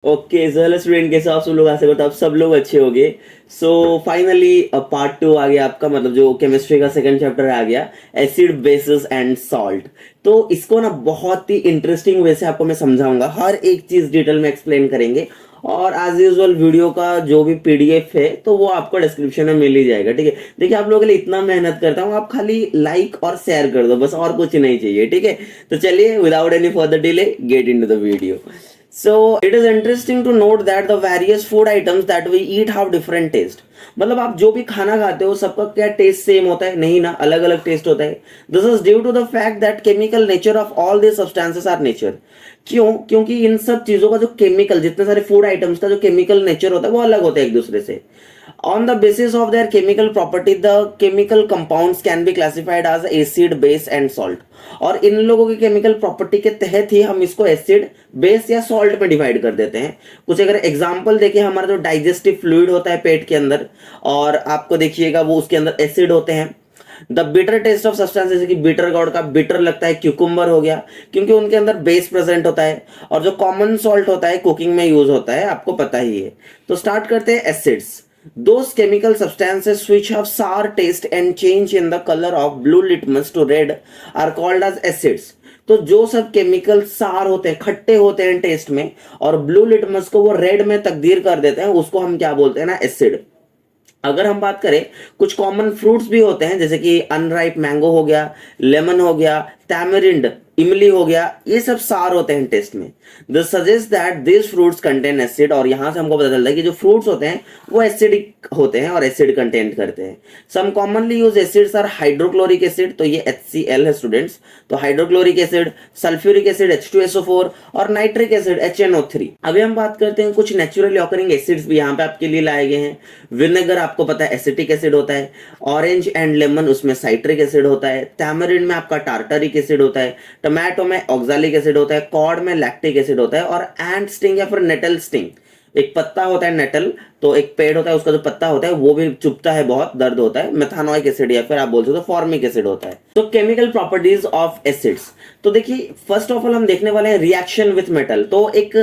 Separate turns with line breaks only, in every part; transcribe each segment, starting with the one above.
Okay sir student कैसे हो आप सब लोग, आशा करता हूँ आप सब लोग अच्छे होंगे। सो फाइनली पार्ट 2 आ गया आपका, मतलब जो केमिस्ट्री का सेकंड चैप्टर आ गया, एसिड बेसिस एंड सॉल्ट। तो इसको ना बहुत ही इंटरेस्टिंग वे से आपको मैं समझाऊंगा, हर एक चीज डिटेल में एक्सप्लेन करेंगे। और एज यूजुअल वीडियो का जो भी पीडीएफ है तो वो आपको डिस्क्रिप्शन में मिल ही जाएगा, ठीक है। देखिए आप लोगों के लिए इतना मेहनत करता हूँ, आप खाली लाइक और शेयर कर दो, बस और कुछ नहीं चाहिए, ठीक है। तो चलिए without any further delay get into the video. So it is interesting to note that the various food items that we eat have different taste. मतलब आप जो भी खाना खाते हो सबका क्या टेस्ट सेम होता है? नहीं ना, अलग अलग टेस्ट होता है। This is due to the fact that chemical nature of all this substances are nature. क्यों? क्योंकि इन सब चीजों का जो केमिकल, जितने सारे फूड आइटम्स का जो केमिकल नेचर होता है वो अलग होता है एक दूसरे से। On the basis of their chemical property, the chemical compounds can be classified as acid, base and salt. और इन लोगों की केमिकल प्रॉपर्टी के तहत ही हम इसको एसिड, बेस या सॉल्ट में डिवाइड कर देते हैं। कुछ अगर एग्जांपल देखें, हमारा जो डाइजेस्टिव फ्लूइड होता है पेट के अंदर, और आपको देखिएगा वो उसके अंदर एसिड होते हैं। The bitter taste of substance, जैसे कि बिटर गॉड का बिटर लगता है, क्यूकुम्बर हो गया, क्योंकि उनके अंदर बेस प्रेजेंट होता है। और जो कॉमन सॉल्ट होता है कुकिंग में यूज होता है, आपको पता ही है। तो स्टार्ट करते हैं acids. Those chemical substances which have sour taste and change in the color of blue litmus to red are called as acids. तो जो सब केमिकल सार होते हैं, खट्टे होते हैं टेस्ट में, और ब्लू लिटमस को वो रेड में तब्दील कर देते हैं, उसको हम क्या बोलते हैं ना, एसिड। अगर हम बात करें, कुछ कॉमन फ्रूट्स भी होते हैं, जैसे कि अनराइप मैंगो हो गया, लेमन हो गया, टैमरिंड इमली हो गया, ये सब सार होते हैं टेस्ट में। This suggest that this fruits contain acid. और यहां से हमको पता चलता है कि जो फ्रूट्स होते हैं वो एसिडिक होते हैं और एसिड कंटेंट करते हैं। Some commonly used acids are hydrochloric acid, तो ये HCl है स्टूडेंट्स। तो hydrochloric acid, sulphuric acid H2SO4 और नाइट्रिक एसिड HNO3। अभी हम बात करते हैं कुछ नेचुरली ऑकरिंग एसिड्स भी यहाँ पे आपके लिए लाए गए हैं। विनेगर आपको पता है एसिटिक एसिड होता है, ऑरेंज एंड लेमन उसमें साइट्रिक एसिड होता है, टैमरिंड में आपका टार्टरिक एसिड होता है, टोमेटो में ऑक्सालिक एसिड होता है, कॉर्ड में लैक्टिक एसिड होता है, और एंट स्टिंग या फिर नेटल स्टिंग, एक पत्ता होता है नेटल, तो एक पेड़ होता है, उसका जो पत्ता होता है वो भी चुभता है, बहुत दर्द होता है, मेथानोइक एसिड या फिर आप बोल सकते हो फॉर्मिक एसिड होता है। तो केमिकल प्रॉपर्टीज ऑफ एसिड्स, तो देखिए फर्स्ट ऑफ ऑल हम देखने वाले हैं रिएक्शन विथ मेटल। तो एक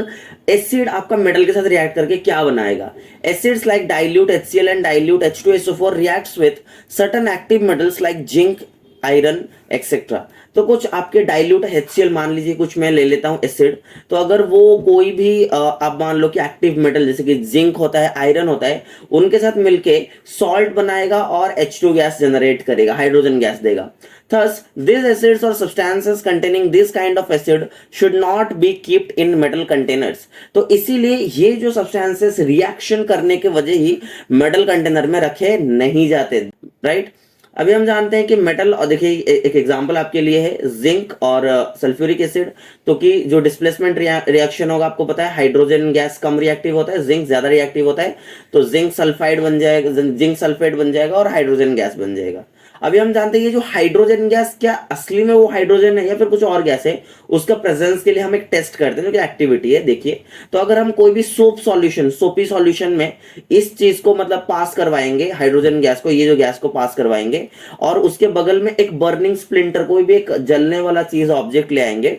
एसिड आपका मेटल के साथ रिएक्ट करके क्या बनाएगा? Acids like dilute HCl and dilute H2SO4 reacts with certain active metals like zinc, iron etcetera. तो कुछ आपके डाइल्यूट HCl मान लीजिए, कुछ मैं ले लेता हूं एसिड, तो अगर वो कोई भी आप मान लो कि एक्टिव मेटल जैसे कि जिंक होता है, आयरन होता है, उनके साथ मिलके सॉल्ट बनाएगा और H2 गैस जनरेट करेगा, हाइड्रोजन गैस देगा। Thus, these acids or substances containing this kind of acid should not be kept in metal containers. तो इसीलिए ये जो सब्सटेंसेस रिएक्शन करने के वजह ही मेटल कंटेनर में रखे नहीं जाते, राइट। अभी हम जानते हैं कि मेटल, और देखिए एक एग्जांपल आपके लिए है जिंक और सल्फ्यूरिक एसिड। तो कि जो डिस्प्लेसमेंट रिएक्शन होगा, आपको पता है हाइड्रोजन गैस कम रिएक्टिव होता है, जिंक ज्यादा रिएक्टिव होता है, तो जिंक सल्फाइड बन जाएगा, जिंक सल्फेट बन जाएगा और हाइड्रोजन गैस बन जाएगा। अभी हम जानते हैं ये जो हाइड्रोजन गैस, क्या असली में वो हाइड्रोजन है या फिर कुछ और गैस है, उसका प्रेजेंस के लिए हम एक टेस्ट करते हैं जो कि एक्टिविटी है। देखिए, तो अगर हम कोई भी सोप सॉल्यूशन, सोपी सॉल्यूशन में इस चीज को मतलब पास करवाएंगे, हाइड्रोजन गैस को, ये जो गैस को पास करवाएंगे, और उसके बगल में एक बर्निंग स्प्लिंटर, कोई भी एक जलने वाला चीज ऑब्जेक्ट ले आएंगे,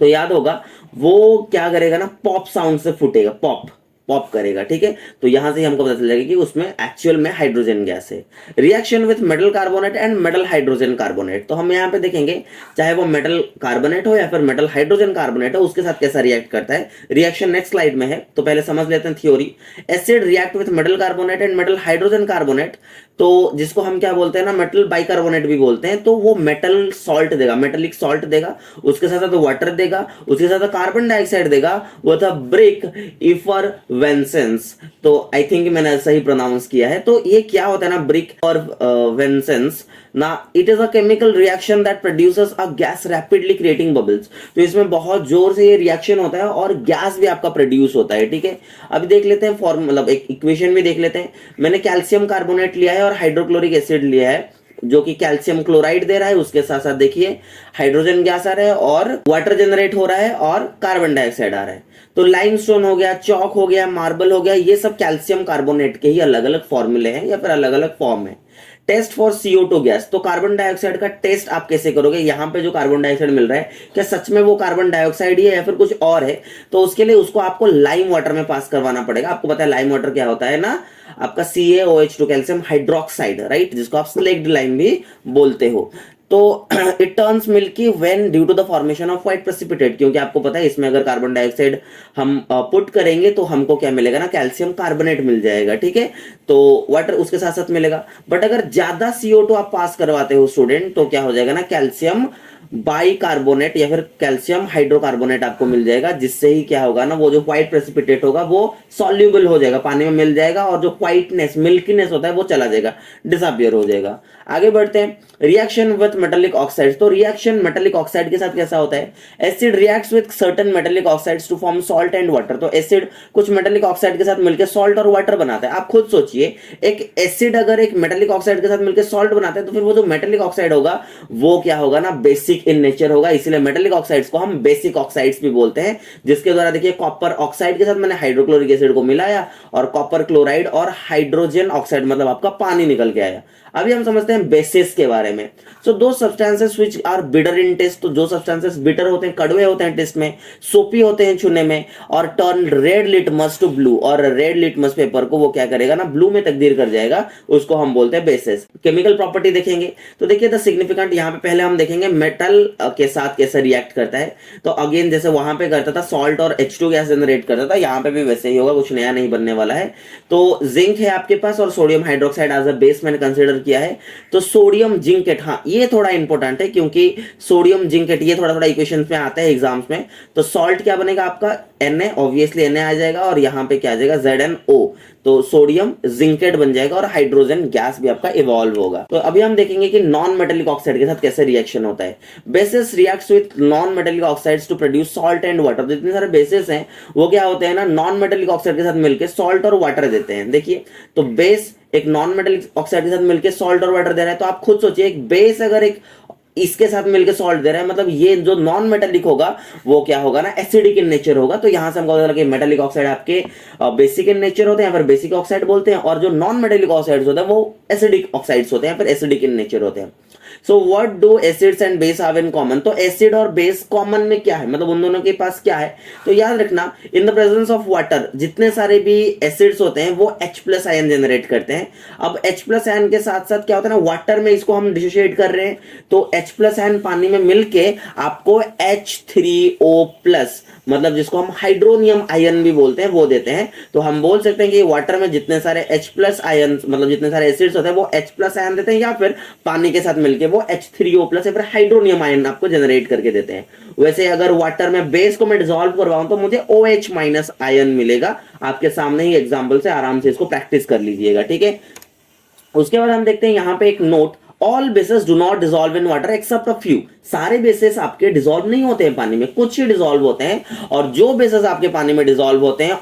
तो याद होगा वो क्या करेगा ना, पॉप साउंड से फूटेगा, पॉप पॉप करेगा, ठीक है। तो यहां से हमको पता चल जाएगा कि उसमें एक्चुअल में हाइड्रोजन गैस है। Reaction with metal carbonate and metal hydrogen carbonate, तो हम यहाँ पे देखेंगे चाहे वो मेटल कार्बोनेट हो या फिर मेटल हाइड्रोजन कार्बोनेट हो, उसके साथ कैसा रिएक्ट करता है। रिएक्शन नेक्स्ट स्लाइड में है, तो पहले समझ लेते हैं theory. Acid react with metal carbonate and metal hydrogen carbonate, तो जिसको हम क्या बोलते हैं ना, मेटल बाइकार्बोनेट भी बोलते हैं। तो वो मेटल सॉल्ट देगा, मेटेलिक सॉल्ट देगा, उसके साथ वाटर देगा, उसके साथ कार्बन डाइऑक्साइड देगा, वो था ब्रिक इफर वेंसेंस। तो आई थिंक मैंने ऐसा ही प्रोनाउंस किया है। तो ये क्या होता है ना, ब्रिक और वेंसेंस ना, it is a chemical reaction that produces a gas rapidly creating bubbles. तो इसमें बहुत जोर से ये रिएक्शन होता है और गैस भी आपका प्रोड्यूस होता है, ठीक है। अभी देख लेते हैं फॉर्म, मतलब एक इक्वेशन भी देख लेते हैं। मैंने कैल्शियम कार्बोनेट लिया है और हाइड्रोक्लोरिक एसिड लिया है, जो कि कैल्शियम क्लोराइड दे रहा है, उसके साथ साथ देखिए हाइड्रोजन गैस आ रहा है और वाटर जनरेट हो रहा है और कार्बन डाइऑक्साइड आ रहा है। तो लाइमस्टोन हो गया, चौक हो गया, मार्बल हो गया, ये सब कैल्शियम कार्बोनेट के ही अलग अलग फॉर्मूले हैं या फिर अलग अलग फॉर्म है। टेस्ट फॉर CO2 गैस, तो कार्बन डाइऑक्साइड का टेस्ट आप कैसे करोगे, यहाँ पे जो कार्बन डाइऑक्साइड मिल रहा है क्या सच में वो कार्बन डाइऑक्साइड ही है या फिर कुछ और है, तो उसके लिए उसको आपको लाइम वाटर में पास करवाना पड़ेगा। आपको पता है लाइम वाटर क्या होता है ना, आपका CaOH2 कैल्शियम हाइड्रोक्साइड, राइट, जिसको आप स्लेक्ड लाइम भी बोलते हो। तो it turns milky when due to the formation of white precipitate, क्योंकि आपको पता है इसमें अगर कार्बन डाइऑक्साइड हम पुट करेंगे तो हमको क्या मिलेगा ना, कैल्शियम कार्बोनेट मिल जाएगा, ठीक है, तो वाटर उसके साथ साथ मिलेगा। बट अगर ज्यादा CO2 आप पास करवाते हो स्टूडेंट, तो क्या हो जाएगा ना, कैल्शियम बाइकार्बोनेट या फिर कैल्शियम हाइड्रोकार्बोनेट आपको मिल जाएगा, जिससे ही क्या होगा ना, वो जो व्हाइट प्रेसिपिटेट होगा वो सॉल्यूबल हो जाएगा, पानी में मिल जाएगा, और जो व्हाइटनेस मिल्कीनेस होता है वो चला जाएगा, डिसअपियर हो जाएगा। आगे बढ़ते हैं, रिएक्शन विथ मेटेलिक ऑक्साइड्स। तो रिएक्शन मेटेलिक ऑक्साइड के साथ कैसा होता है, acid reacts with certain metallic oxides to form salt and water. तो एसिड कुछ मेटेलिक ऑक्साइड के साथ मिलकर सॉल्ट और वाटर बनाता है। आप खुद सोचिए, एक एसिड अगर एक मेटेलिक ऑक्साइड के साथ मिलकर सॉल्ट बनाता है, तो फिर वो जो मेटेलिक ऑक्साइड होगा वो क्या होगा ना, बेसिक इन नेचर होगा। इसलिए मेटेलिक ऑक्साइड्स को हम बेसिक ऑक्साइड्स भी बोलते हैं, जिसके द्वारा देखिए कॉपर ऑक्साइड के साथ मैंने हाइड्रोक्लोरिक एसिड को मिलाया और कॉपर क्लोराइड और हाइड्रोजन ऑक्साइड मतलब आपका पानी निकल के आया। अभी हम समझते हैं बेसिस के बारे में। सो दो substances which are bitter in taste, तो जो सब्सटेंसेस बिटर होते हैं, कड़वे होते हैं टेस्ट में, सोपी होते हैं छूने में, और turn red litmus to blue, और रेड लिटमस पेपर को वो क्या करेगा ना, ब्लू में तब्दील कर जाएगा, उसको हम बोलते हैं बेसिस। केमिकल प्रॉपर्टी देखेंगे तो देखिए द सिग्निफिकेंट, यहाँ पे पहले हम देखेंगे मेटल के साथ कैसे रिएक्ट करता है। तो अगेन जैसे वहां पे करता था सॉल्ट और H2 गैस जनरेट करता था, यहाँ पे भी वैसे ही होगा, कुछ नया नहीं बनने वाला है। तो जिंक है आपके पास और sodium hydroxide as a base मैंने कंसीडर किया है। तो सोडियम जिंकेट, हाँ ये थोड़ा इंपॉर्टेंट है, क्योंकि सोडियम जिंकेट ये थोड़ा थोड़ा इक्वेशंस में आता है एग्जाम्स में। तो सॉल्ट क्या बनेगा आपका, Na, ऑब्वियसली Na आ जाएगा, और यहाँ पे क्या आ जाएगा ZnO, तो सोडियम जिंकेट बन जाएगा, और हाइड्रोजन गैस भी आपका इवॉल्व होगा। तो अभी हम देखेंगे कि नॉन मेटेलिक ऑक्साइड के साथ कैसे रिएक्शन होता है। Bases reacts with non metallic oxides to produce salt and water. जितने सारे बेसिस हैं वो क्या होते हैं ना, नॉन मेटेलिक ऑक्साइड के साथ मिलकर सॉल्ट और वाटर देते हैं। देखिए तो बेस एक नॉन मेटेलिक ऑक्साइड के साथ मिलकर सॉल्ट और वाटर दे रहा है, तो आप खुद सोचिए एक बेस अगर एक इसके साथ मिलकर सॉल्ट दे रहा है, मतलब ये जो नॉन मेटेलिक होगा वो क्या होगा ना, एसिडिक इन नेचर होगा। तो यहां से हमको पता लगा कि मेटेलिक ऑक्साइड आपके बेसिक इन नेचर होते हैं, फिर बेसिक ऑक्साइड बोलते हैं, और जो नॉन मेटेलिक ऑक्साइड्स होते हैं वो एसिडिक ऑक्साइड्स होते हैं, फिर एसिडिक इन नेचर होते हैं। So what do acids and base have in common. तो एसिड और बेस कॉमन में क्या है, मतलब उन दोनों के पास क्या है, तो याद रखना in the presence of water जितने सारे भी एसिड्स होते हैं वो H+ आयन जनरेट करते हैं। अब H+ आयन के साथ साथ क्या होता है ना, वाटर में इसको हम डिसोशिएट कर रहे हैं, तो H+ आयन पानी में मिलके आपको H3O+, मतलब जिसको हम हाइड्रोनियम आयन भी बोलते हैं, वो देते हैं। तो हम बोल सकते हैं कि वाटर में जितने सारे H+ आयन, मतलब जितने सारे एसिड्स होते हैं वो H+ आयन देते हैं, या फिर पानी के साथ मिलके वो H3O+ या फिर हाइड्रोनियम आयन आपको जनरेट करके देते हैं। वैसे अगर वाटर में बेस को मैं डिसॉल्व करवाऊं तो मुझे OH- आयन मिलेगा। आपके सामने ही एग्जांपल से आराम से इसको प्रैक्टिस कर लीजिएगा, ठीक है। उसके बाद हम देखते हैं यहाँ पे एक note, all bases do not dissolve in water except a few. सारे बेसेस आपके डिसॉल्व नहीं होते हैं पानी में, कुछ ही डिसॉल्व होते हैं, और जो बेसेस आपके पानी में डिसॉल्व होते हैं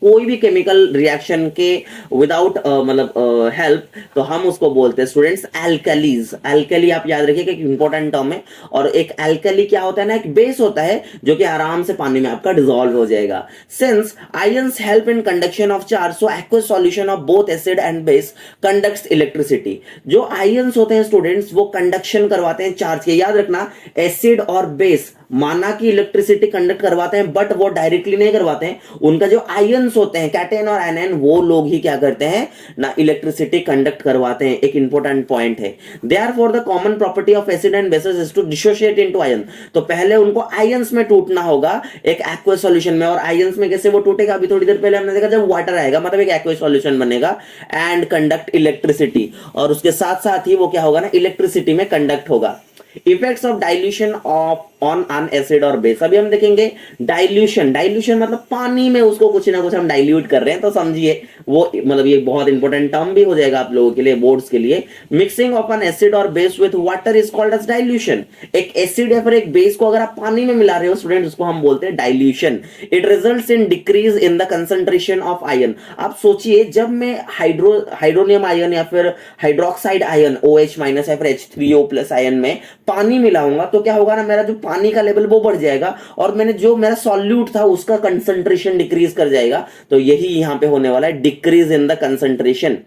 कोई भी केमिकल रिएक्शन के विदाउट मतलब हेल्प, तो हम उसको बोलते हैं स्टूडेंट्स एल्कलीज। एल्कली आप याद रखिए कि एक इंपॉर्टेंट टर्म है, और एक एल्कली क्या होता है ना, एक बेस होता है जो कि आराम से पानी में आपका डिसॉल्व हो जाएगा। Since ions help in conduction of charge, so aqueous solution of both acid and base conducts electricity. जो आयंस होते हैं स्टूडेंट्स वो कंडक्शन करवाते हैं चार्ज के। याद रखना एसिड और बेस माना कि इलेक्ट्रिसिटी कंडक्ट करवाते हैं, बट वो डायरेक्टली नहीं करवाते हैं, उनका जो आयंस होते हैं कैटायन और एनायन वो लोग ही क्या करते हैं ना, इलेक्ट्रिसिटी कंडक्ट करवाते हैं। एक इंपॉर्टेंट पॉइंट है। Therefore the common property of acid and bases is to dissociate into ion. तो पहले उनको आयंस में टूटना होगा एक एक्वस सॉल्यूशन में, और आयंस में कैसे वो टूटेगा, अभी थोड़ी देर पहले हमने देखा, जब वाटर आएगा मतलब एक एक्वस सॉल्यूशन बनेगा एंड कंडक्ट इलेक्ट्रिसिटी, और उसके साथ साथ ही वो क्या होगा ना, इलेक्ट्रिसिटी में कंडक्ट होगा। Effects of dilution of on an acid और बेस। अभी हम देखेंगे डाइल्यूशन। डाइल्यूशन मतलब पानी में उसको कुछ ना कुछ हम डाइल्यूट कर रहे हैं, तो समझिए वो मतलब ये बहुत इंपॉर्टेंट टर्म भी हो जाएगा आप लोगों के लिए, बोर्ड्स के लिए। मिक्सिंग ऑफ एन एसिड और base with water is called as dilution. एक एसिड या फिर एक बेस को अगर आप पानी में मिला रहे हो स्टूडेंट, उसको हम बोलते हैं dilution. It results in decrease in the concentration of ion. आप सोचिए जब मैं हाइड्रोनियम आयन या फिर हाइड्रोक्साइड आयन OH- या फिर H3O+ आयन में पानी मिलाऊंगा, तो क्या होगा ना, मेरा जो पानी का लेवल वो बढ़ जाएगा, और मैंने जो मेरा सॉल्यूट था उसका कंसंट्रेशन डिक्रीज कर जाएगा। तो यही यहां पे होने वाला है, डिक्रीज इन द कंसंट्रेशन।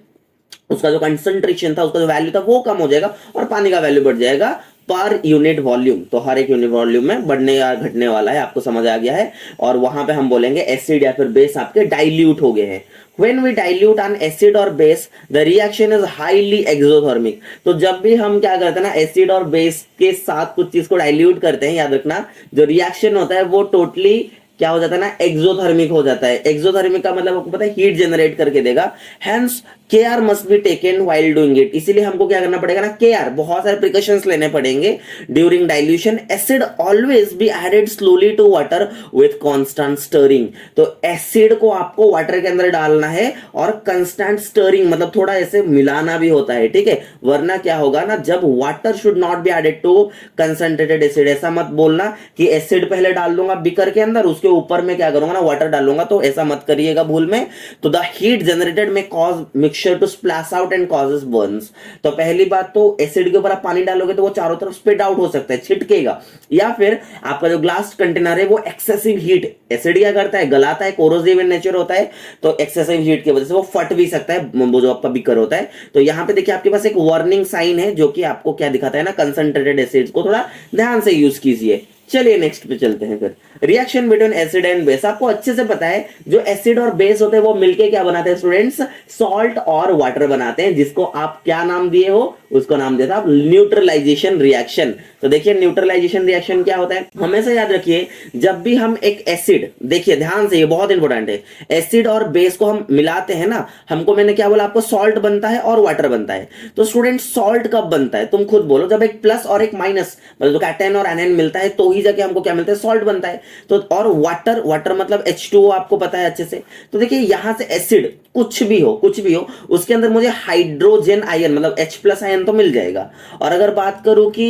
उसका जो कंसंट्रेशन था, उसका जो वैल्यू था वो कम हो जाएगा और पानी का वैल्यू बढ़ जाएगा पर यूनिट वॉल्यूम। तो हर एक यूनिट वॉल्यूम में बढ़ने या घटने वाला है, आपको समझ आ गया है। और वहां पे हम बोलेंगे एसिड या फिर बेस आपके डाइल्यूट हो गए हैं। When we dilute an acid or base, the reaction is highly exothermic। तो जब भी हम क्या करते हैं ना, एसिड और बेस के साथ कुछ चीज को डाइल्यूट करते हैं, याद रखना जो रिएक्शन होता है वो टोटली क्या हो जाता है ना, एक्सोथर्मिक हो जाता है। एक्सोथर्मिक का मतलब आपको पता है हीट जनरेट करके देगा। Hence care must be taken while doing it. इसीलिए हमको क्या करना पड़ेगा ना, केयर, बहुत सारे प्रिकॉशंस लेने पड़ेंगे during dilution. Acid always be added slowly to water with constant stirring. तो एसिड को आपको वाटर के अंदर डालना है और कांस्टेंट स्टरिंग मतलब थोड़ा ऐसे मिलाना भी होता है, ठीक है। वरना क्या होगा ना, जब water should not be added to concentrated acid. ऐसा मत बोलना कि एसिड पहले डाल दूंगा बीकर के अंदर, उसके ऊपर में क्या करूंगा ना, वाटर डालूंगा, तो ऐसा मत करिएगा भूल में। तो the heat generated may cause mixture to splash out and causes burns. तो पहली बात तो एसिड के ऊपर आप पानी डालोगे तो वो चारों तरफ स्प्रेड आउट हो सकता है, छिटकेगा। या फिर आपका जो ग्लास कंटेनर है वो एक्सेसिव हीट, एसिड क्या करता है, गलाता है, कोरोसिव इन नेचर होता है, तो एक्सेसिव हीट की वजह से वो फट भी सकता है, वो जो आपका बीकर होता है। तो यहां पे देखिए आपके पास एक वार्निंग साइन है जो कि आपको क्या दिखाता है ना, कंसंट्रेटेड एसिड्स को थोड़ा ध्यान से यूज कीजिए। चलिए नेक्स्ट पे चलते हैं फिर। Reaction between acid and base. आपको अच्छे से पता है जो एसिड और बेस होते हैं वो मिलके क्या बनाते हैं स्टूडेंट्स, सॉल्ट और वाटर बनाते हैं, जिसको आप क्या नाम दिए हो, उसको नाम दिया था आप न्यूट्रलाइजेशन रिएक्शन। तो देखिए न्यूट्रलाइजेशन रिएक्शन क्या होता है, हमेशा याद रखिए जब भी हम एक एसिड, देखिए ध्यान से ये बहुत इंपॉर्टेंट है, एसिड और बेस को हम मिलाते हैं ना, हमको मैंने क्या बोला, आपको सॉल्ट बनता है और वाटर बनता है। तो स्टूडेंट सॉल्ट कब बनता है, तुम खुद बोलो, जब एक प्लस और एक माइनस मतलब कैटायन और एनायन मिलता है तो ही जाके हमको क्या मिलता है, सॉल्ट बनता है। तो और वाटर, वाटर मतलब H2O आपको पता है अच्छे से। तो देखिए यहां से एसिड कुछ भी हो उसके अंदर मुझे हाइड्रोजन आयन मतलब H प्लस आयन तो मिल जाएगा। और अगर बात करूं कि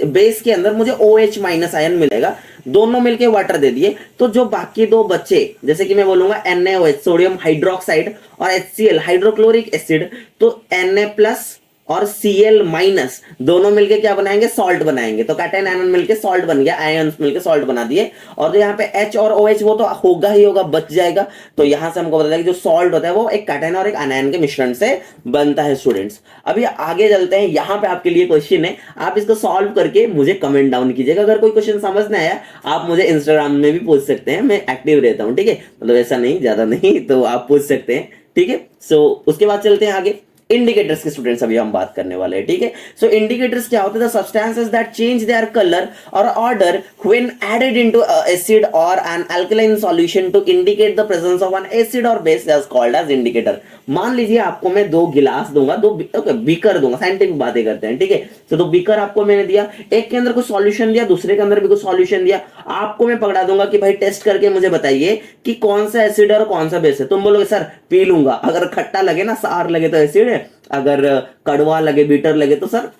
बेस के अंदर मुझे OH माइनस आयन मिलेगा, दोनों मिलके वाटर दे दिए। तो जो बाकी दो बचे, जैसे कि मैं बोलूंगा NaOH सोडियम हाइड्रोक्साइड और HCl हाइड्रोक्लोरिक एसिड, तो Na प्लस और Cl माइनस दोनों मिलके क्या बनाएंगे, सॉल्ट बनाएंगे। तो कैटायन आयन मिलके सॉल्ट बन गया, आयन्स मिलके सॉल्ट बना दिए। और जो यहाँ पे H और OH वो तो होगा ही होगा, बच जाएगा। तो यहां से हमको पता है कि जो सॉल्ट होता है वो एक कैटायन और एक आयन के मिश्रण से बनता है स्टूडेंट्स। अभी आगे चलते हैं, यहाँ पे आपके लिए क्वेश्चन है, आप इसको सॉल्व करके मुझे कमेंट डाउन कीजिएगा। अगर कोई क्वेश्चन समझ में आया आप मुझे इंस्टाग्राम में भी पूछ सकते हैं, मैं एक्टिव रहता हूँ, ठीक है, मतलब ऐसा नहीं, ज्यादा नहीं, तो आप पूछ सकते हैं, ठीक है। सो उसके बाद चलते हैं आगे इंडिकेटर्स के स्टूडेंट्स, अभी हम बात करने वाले हैं, ठीक है। सो इंडिकेटर्स क्या होते हैं, the substances that change their colour और order when added into acid और an alkaline solution to indicate the presence of an acid और base is called as indicator. मान लीजिए आपको मैं दो गिलास दूंगा, दो बीकर दूंगा, साइंटिफिक बातें करते हैं, ठीक है। तो दो बीकर आपको मैंने दिया, एक के अंदर कुछ सॉल्यूशन दिया, दूसरे के अंदर भी कुछ सॉल्यूशन दिया। आपको मैं पकड़ा दूंगा कि भाई टेस्ट करके मुझे बताइए कि कौन सा एसिड और कौन सा बेस है। तुम बोलोगे सर पी लूंगा, अगर खट्टा लगे ना, सार लगे तो एसिड है, अगर कड़वा लगे, बीटर लगे तो सर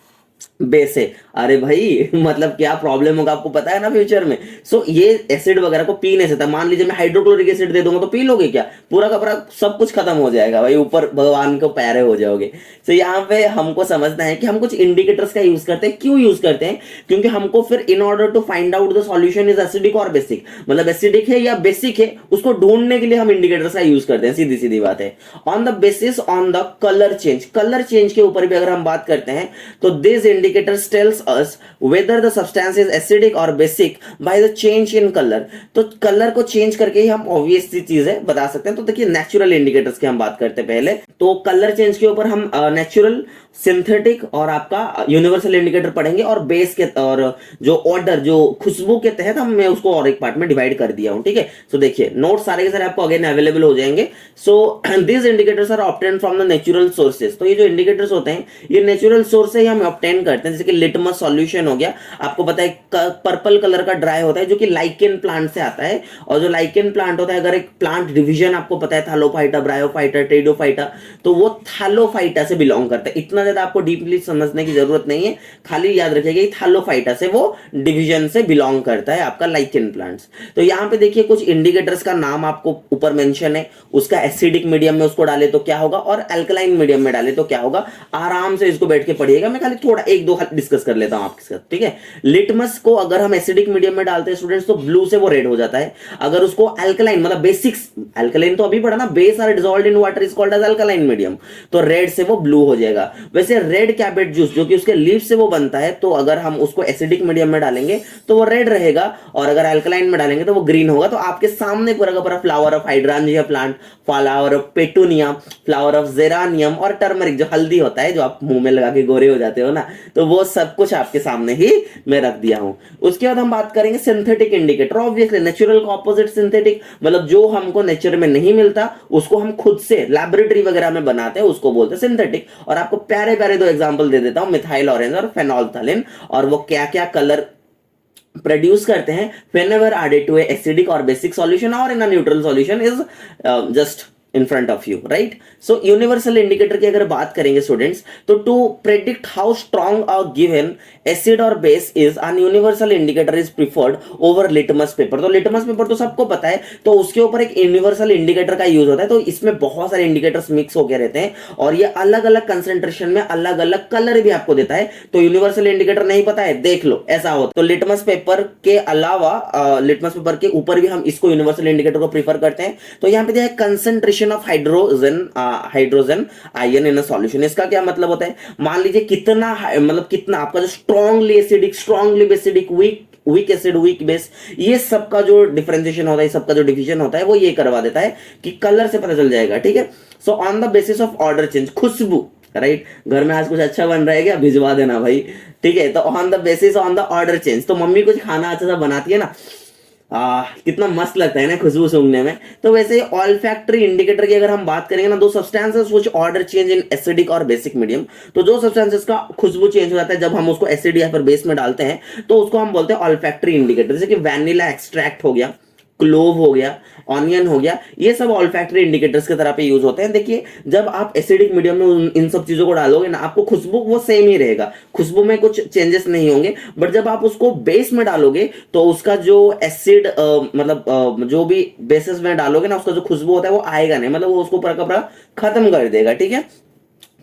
बेस है। अरे भाई मतलब क्या प्रॉब्लम होगा आपको पता है ना फ्यूचर में। सो ये एसिड वगैरह को पी नहीं सकता। मान लीजिए मैं हाइड्रोक्लोरिक एसिड दे दूंगा तो पी लोगे क्या, पूरा का पूरा सब कुछ खत्म हो जाएगा भाई, ऊपर भगवान को प्यारे हो जाओगे। सो यहाँ पे हमको समझना है कि हम कुछ इंडिकेटर्स का यूज करते हैं। क्यों यूज करते हैं, क्योंकि हमको फिर in order to find out the solution is acidic और बेसिक, मतलब एसिडिक है या बेसिक है, उसको ढूंढने के लिए हम इंडिकेटर्स का यूज करते हैं, सीधी सीधी बात है। On the basis on the colour change, colour change के ऊपर भी अगर हम बात करते हैं तो this indicators tells us whether the substance is acidic or basic by the change in color। तो कलर को चेंज करके ही हम ऑब्वियस सी चीजें बता सकते हैं। तो देखिए नेचुरल इंडिकेटर्स की हम बात करते हैं पहले, तो कलर चेंज के ऊपर हम नेचुरल, सिंथेटिक और आपका यूनिवर्सल इंडिकेटर पढ़ेंगे, और बेस के और जो ऑर्डर, जो खुशबू के तहत हम मैं उसको और एक पार्ट में डिवाइड कर दिया हूं, ठीक है। तो देखिए नोट सारे के सारे आपको अगेन अवेलेबल हो जाएंगे। So this indicators are obtain from the natural sources. तो ये जो इंडिकेटर्स होते हैं ये नेचुरल सोर्स से ही हम ऑब्टेन करते हैं। जैसे कि लिटमस सॉल्यूशन हो गया, आपको पता है पर्पल कलर का ड्राई होता है जो कि लाइकेन प्लांट से आता है। और जो लाइकेन प्लांट होता है, अगर एक प्लांट डिवीजन आपको पता है, थैलोफाइटा, ब्रायोफाइटा, टेरिडोफाइटा, तो वो थैलोफाइटा से बिलोंग करता है। इतना उतना ज्यादा आपको डीपली समझने की जरूरत नहीं है, खाली याद रखिएगा थालोफाइटा से वो डिवीजन से बिलोंग करता है आपका लाइकेन प्लांट्स। तो यहाँ पे देखिए कुछ इंडिकेटर्स का नाम आपको ऊपर मेंशन है, उसका एसिडिक मीडियम में उसको डाले तो क्या होगा और अल्कलाइन मीडियम में डाले तो क्या होगा, आराम से इसको बैठ के पढ़िएगा। मैं खाली थोड़ा एक दो डिस्कस कर लेता हूं आपके साथ, ठीक है। लिटमस को अगर हम एसिडिक मीडियम में डालते हैं स्टूडेंट्स तो ब्लू से वो रेड हो जाता है। अगर उसको अल्कलाइन मतलब बेसिक्स, अल्कलाइन तो अभी पढ़ा ना, base are dissolved in water is called as alkaline medium, तो रेड से वो ब्लू हो जाएगा। वैसे रेड कैबेट जूस जो कि उसके लीफ से वो बनता है, तो अगर हम उसको एसिडिक मीडियम में डालेंगे तो वो रेड रहेगा, और अगर अल्कलाइन में डालेंगे तो वो ग्रीन होगा। तो आपके सामने पूरा का पूरा flower of hydrangea plant, flower of petunia, flower of geranium और टर्मरिक जो हल्दी होता है जो आप मुंह में लगा के गोरे हो जाते हो ना, तो वो सब कुछ आपके सामने ही मैं रख दिया हूं। उसके बाद हम बात करेंगे सिंथेटिक इंडिकेटर। ऑब्वियसली नेचुरल का ऑपोजिट सिंथेटिक, मतलब जो हमको नेचर में नहीं मिलता उसको हम खुद से लैबोरेटरी वगैरह में बनाते हैं, उसको बोलते हैं सिंथेटिक। और आपको प्यारे प्यारे दो एग्जांपल दे देता हूं, मिथाइल ऑरेंज और फेनोल्फ्थालीन, और वो क्या क्या कलर प्रोड्यूस करते हैं whenever added to a acidic or basic solution or in a neutral solution is just in front of you, right? So universal indicator की अगर बात करेंगे स्टूडेंट्स, तो to predict how strong a given acid or base is, an universal indicator is preferred over litmus paper। तो litmus paper तो सबको पता है, तो उसके ऊपर एक यूनिवर्सल इंडिकेटर का यूज होता है। तो इसमें बहुत सारे इंडिकेटर्स मिक्स होकर रहते हैं और ये अलग अलग कंसेंट्रेशन में अलग अलग कलर भी आपको देता है। तो यूनिवर्सल इंडिकेटर नहीं पता है, देख लो ऐसा होता। तो लिटमस पेपर के अलावा लिटमस पेपर के ऊपर भी हम इसको यूनिवर्सल इंडिकेटर को प्रीफर करते हैं। तो यहाँ पे देखिए concentration of hydrogen ion in a solution. इसका क्या मतलब होता है, मान लीजिए कितना मतलब कितना आपका जो strongly acidic, strongly basidic, weak acid, weak base, ये सबका जो डिफरेंशिएशन होता है, सबका जो डिवीजन होता है, वो ये करवा देता है कि कलर से पता चल जाएगा, ठीक है। So on the basis of odour change, खुशबू, राइट, घर में आज कुछ अच्छा बन रहा है क्या, भिजवा देना भाई, ठीक है। तो on the basis on the order change, तो मम्मी कुछ खाना अच्छा सा बनाती है ना, कितना मस्त लगता है ना खुशबू सूंघने में। तो वैसे ही ऑल्फैक्टरी इंडिकेटर की अगर हम बात करेंगे ना, दो substances which order change in acidic और बेसिक मीडियम। तो जो सब्सटेंसेस का खुशबू चेंज हो जाता है जब हम उसको एसिड या फिर बेस में डालते हैं, तो उसको हम बोलते हैं ऑल्फैक्टरी इंडिकेटर। जैसे कि वैनिला एक्सट्रैक्ट हो गया, क्लोव हो गया, ऑनियन हो गया, ये सब ऑल्फैक्टरी इंडिकेटर्स के तरह पे यूज होते हैं। देखिए जब आप एसिडिक मीडियम में इन सब चीजों को डालोगे ना, आपको खुशबू वो सेम ही रहेगा, खुशबू में कुछ चेंजेस नहीं होंगे। बट जब आप उसको बेस में डालोगे तो उसका जो एसिड मतलब जो भी बेसिस में डालोगे ना, उसका जो खुशबू होता है वो आएगा नहीं, मतलब वो उसको पूरा का पूरा खत्म कर देगा, ठीक है।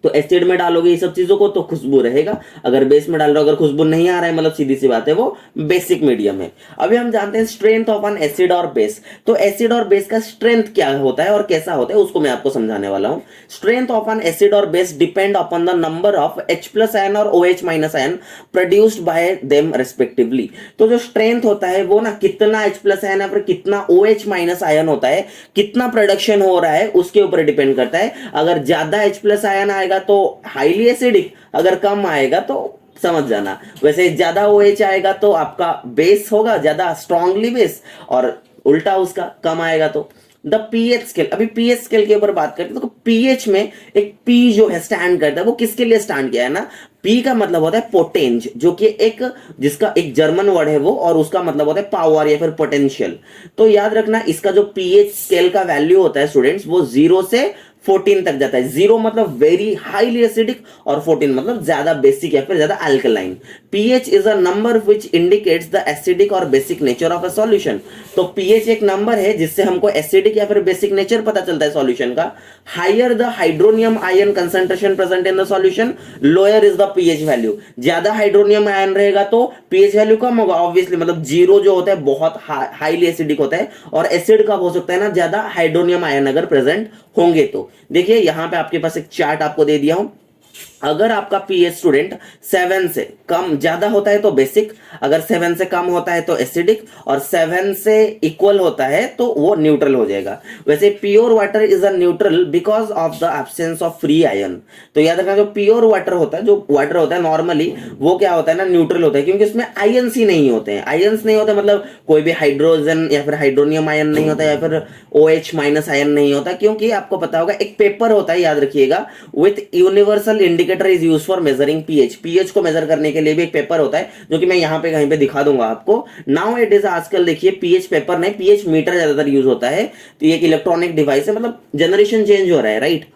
तो एसिड में डालोगे ये सब चीजों को तो खुशबू रहेगा, अगर बेस में डाल रहे हो, अगर खुशबू नहीं आ रहा है मतलब सीधी सी बात है वो बेसिक मीडियम है। अभी हम जानते हैं स्ट्रेंथ ऑफ एन एसिड और बेस। तो एसिड और बेस का स्ट्रेंथ क्या होता है और कैसा होता है उसको मैं आपको समझाने वाला हूं। स्ट्रेंथ ऑफ एन एसिड और base depend upon the number of H+ ion और OH- ion produced by them respectively. तो जो स्ट्रेंथ होता है वो ना कितना H+ आयन है, कितना OH- आयन होता है, कितना प्रोडक्शन हो रहा है उसके ऊपर डिपेंड करता है। अगर ज्यादा H+ आयन आएगा तो हाईली एसिडिक, अगर कम आएगा तो समझ जाना। वैसे ज्यादा OH आएगा तो आपका बेस होगा ज्यादा स्ट्रांगली बेस, और उल्टा उसका कम आएगा तो द पीएच स्केल। अभी पीएच स्केल के ऊपर बात करते हैं तो पीएच में एक पी जो है स्टैंड करता है, वो किसके लिए स्टैंड किया है ना, पी का मतलब होता है पोटेंज, जो कि एक जिसका एक जर्मन वर्ड है वो, और उसका मतलब होता है पावर या फिर पोटेंशियल। तो याद रखना इसका जो पीएच स्केल का वैल्यू होता है स्टूडेंट्स, वो 0 से 14 तक जाता है। 0 मतलब वेरी हाईली एसिडिक और 14 मतलब ज्यादा बेसिक या फिर ज्यादा alkaline. pH is a number which indicates the acidic और basic nature of a solution. तो pH एक नंबर है जिससे हमको एसिडिक या फिर बेसिक नेचर पता चलता है सॉल्यूशन का। Higher the hydronium ion concentration present in the solution, lower is the pH value. ज्यादा हाइड्रोनियम आयन रहेगा तो pH वैल्यू कम होगा ऑब्वियसली, मतलब 0 जो होता है बहुत हाईली एसिडिक होता है, और एसिड कब हो सकता है ना, ज्यादा हाइड्रोनियम आयन अगर प्रेजेंट होंगे तो। देखिए यहां पे आपके पास एक चार्ट आपको दे दिया हूं। अगर आपका पीएच स्टूडेंट 7 से कम ज्यादा होता है तो बेसिक, अगर 7 से कम होता है तो एसिडिक, और 7 से इक्वल होता है तो वो न्यूट्रल हो जाएगा। वैसे pure water is a neutral because of the absence of free ion. तो याद रखना जो प्योर वाटर होता है, जो वाटर होता है नॉर्मली, वो क्या होता है ना, न्यूट्रल होता है, क्योंकि उसमें आयंस ही नहीं होते हैं। आयंस नहीं होते मतलब कोई भी हाइड्रोजन या फिर हाइड्रोनियम आयन नहीं होता, या फिर OH- आयन नहीं होता, क्योंकि आपको पता होगा एक पेपर होता है, याद रखिएगा, with universal indicator is used for measuring pH. PH को मेजर करने के लिए भी एक पेपर होता है, जो कि मैं यहां पे कहीं पे दिखा दूंगा आपको। नाउ इट इज, आजकल देखिए पीएच पेपर नहीं, पीएच मीटर ज्यादातर यूज होता है। तो ये एक इलेक्ट्रॉनिक डिवाइस है, मतलब जनरेशन चेंज हो रहा है, राइट।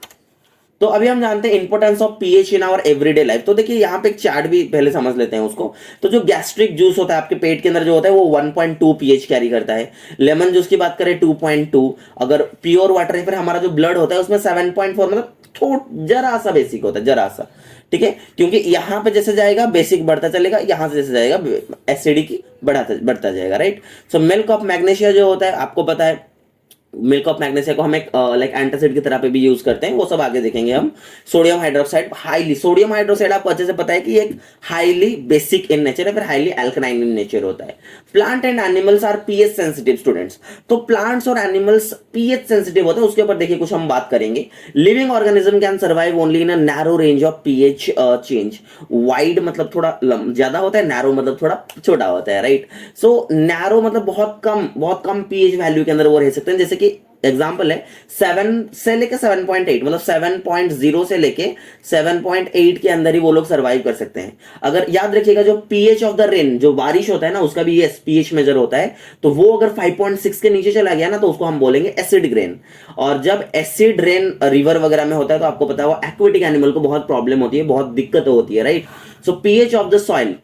तो अभी हम जानते हैं importance of pH in our everyday life. तो देखिए यहाँ पे एक चार्ट भी पहले समझ लेते हैं उसको। तो जो गैस्ट्रिक जूस होता है आपके पेट के अंदर जो होता है वो 1.2 पीएच कैरी करता है। लेमन जूस की बात करें 2.2। अगर प्योर वाटर है फिर हमारा जो ब्लड होता है उसमें 7.4, मतलब थोड़ा जरा सा बेसिक होता है, जरा सा, ठीक है। क्योंकि यहां पे जैसे जाएगा बेसिक बढ़ता चलेगा, यहां से जैसे जाएगा एसिडिटी बढ़ता जाएगा, right. So milk of magnesia जो होता है आपको पता है, मिल्क ऑफ मैग्नीशिया को हम एक लाइक एंटासिड की तरह पे भी यूज करते हैं, वो सब आगे देखेंगे हम। Sodium hydroxide, highly sodium hydroxide आपको अच्छे से पता है कि एक हाईली बेसिक इन नेचर है, फिर हाईली अल्कलाइन इन नेचर होता है। Plant and animals are pH sensitive students. तो प्लांट्स और एनिमल्स पीएच सेंसिटिव होते हैं, उसके ऊपर देखिए कुछ हम बात करेंगे। Living organism can survive only in a narrow range of pH change. Wide मतलब थोड़ा ज्यादा होता है, नैरो मतलब थोड़ा छोटा होता है, राइट। सो नैरो मतलब बहुत कम पीएच वैल्यू के अंदर वो रह सकते हैं। जैसे कि एग्जाम्पल है 7 से लेके 7.8, मतलब 7.0 से लेके 7.8 के अंदर ही वो लोग सरवाइव कर सकते हैं। अगर याद रखिएगा जो पीएच ऑफ द रेन, जो बारिश होता है ना, उसका भी ये पीएच मेजर होता है। तो वो अगर 5.6 के नीचे चला गया ना तो उसको हम बोलेंगे एसिड रेन। और जब एसिड रेन रिवर वगैरह में होता है तो आपको पता है एक्वेटिक एनिमल को बहुत प्रॉब्लम होती है, बहुत दिक्कत होती है, right. So pH of the soil,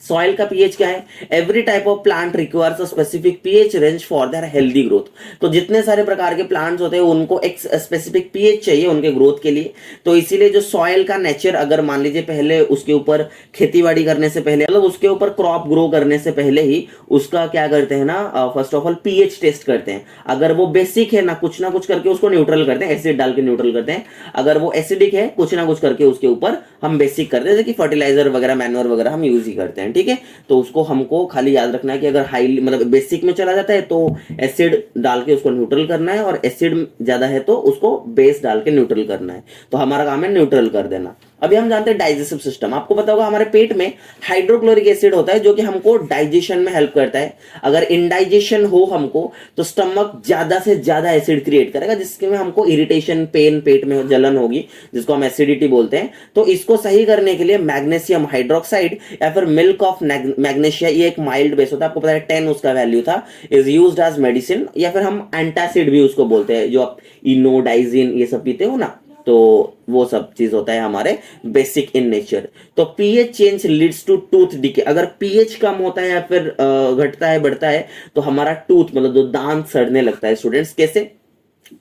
soil का पीएच क्या है? Every type of plant requires a specific pH range for their healthy growth. तो जितने सारे प्रकार के प्लांट्स होते हैं उनको एक स्पेसिफिक पीएच चाहिए उनके ग्रोथ के लिए। तो इसीलिए जो सॉइल का नेचर, अगर मान लीजिए पहले उसके ऊपर खेतीबाड़ी करने से पहले, मतलब उसके ऊपर क्रॉप ग्रो करने से पहले ही उसका क्या करते हैं ना, first of all pH test करते हैं। अगर वो बेसिक है ना कुछ करके उसको न्यूट्रल करते हैं, एसिड डाल के न्यूट्रल करते हैं। अगर वो एसिडिक है कुछ ना कुछ करके उसके ऊपर हम बेसिक करते हैं, जैसे कि फर्टिलाइजर वगैरह, मैन्योर वगैरह हम यूज ही करते हैं, ठीक है। तो उसको हमको खाली याद रखना है कि अगर हाई मतलब बेसिक में चला जाता है तो एसिड डाल के उसको न्यूट्रल करना है, और एसिड ज्यादा है तो उसको बेस डाल के न्यूट्रल करना है। तो हमारा काम है न्यूट्रल कर देना। अभी हम जानते हैं डाइजेस्टिव सिस्टम। आपको पता होगा हमारे पेट में हाइड्रोक्लोरिक एसिड होता है जो कि हमको डाइजेशन में हेल्प करता है। अगर इनडाइजेशन हो हमको तो स्टमक ज्यादा से ज्यादा एसिड क्रिएट करेगा, जिसके में हमको इरिटेशन, पेन, पेट में जलन होगी, जिसको हम एसिडिटी बोलते हैं। तो इसको सही करने के लिए मैग्नीशियम हाइड्रोक्साइड या फिर मिल्क ऑफ मैग्नीशिया, ये एक माइल्ड बेस होता है, आपको पता है 10 उसका वैल्यू था, इज यूज्ड एज मेडिसिन, या फिर हम एंटासिड भी उसको बोलते हैं, जो आप इनो, डाइजिन ये सब पीते हो ना, तो वो सब चीज होता है हमारे बेसिक इन नेचर। तो pH change leads to tooth decay. अगर पीएच कम होता है या फिर घटता है, बढ़ता है, तो हमारा टूथ मतलब जो दांत सड़ने लगता है। स्टूडेंट्स कैसे?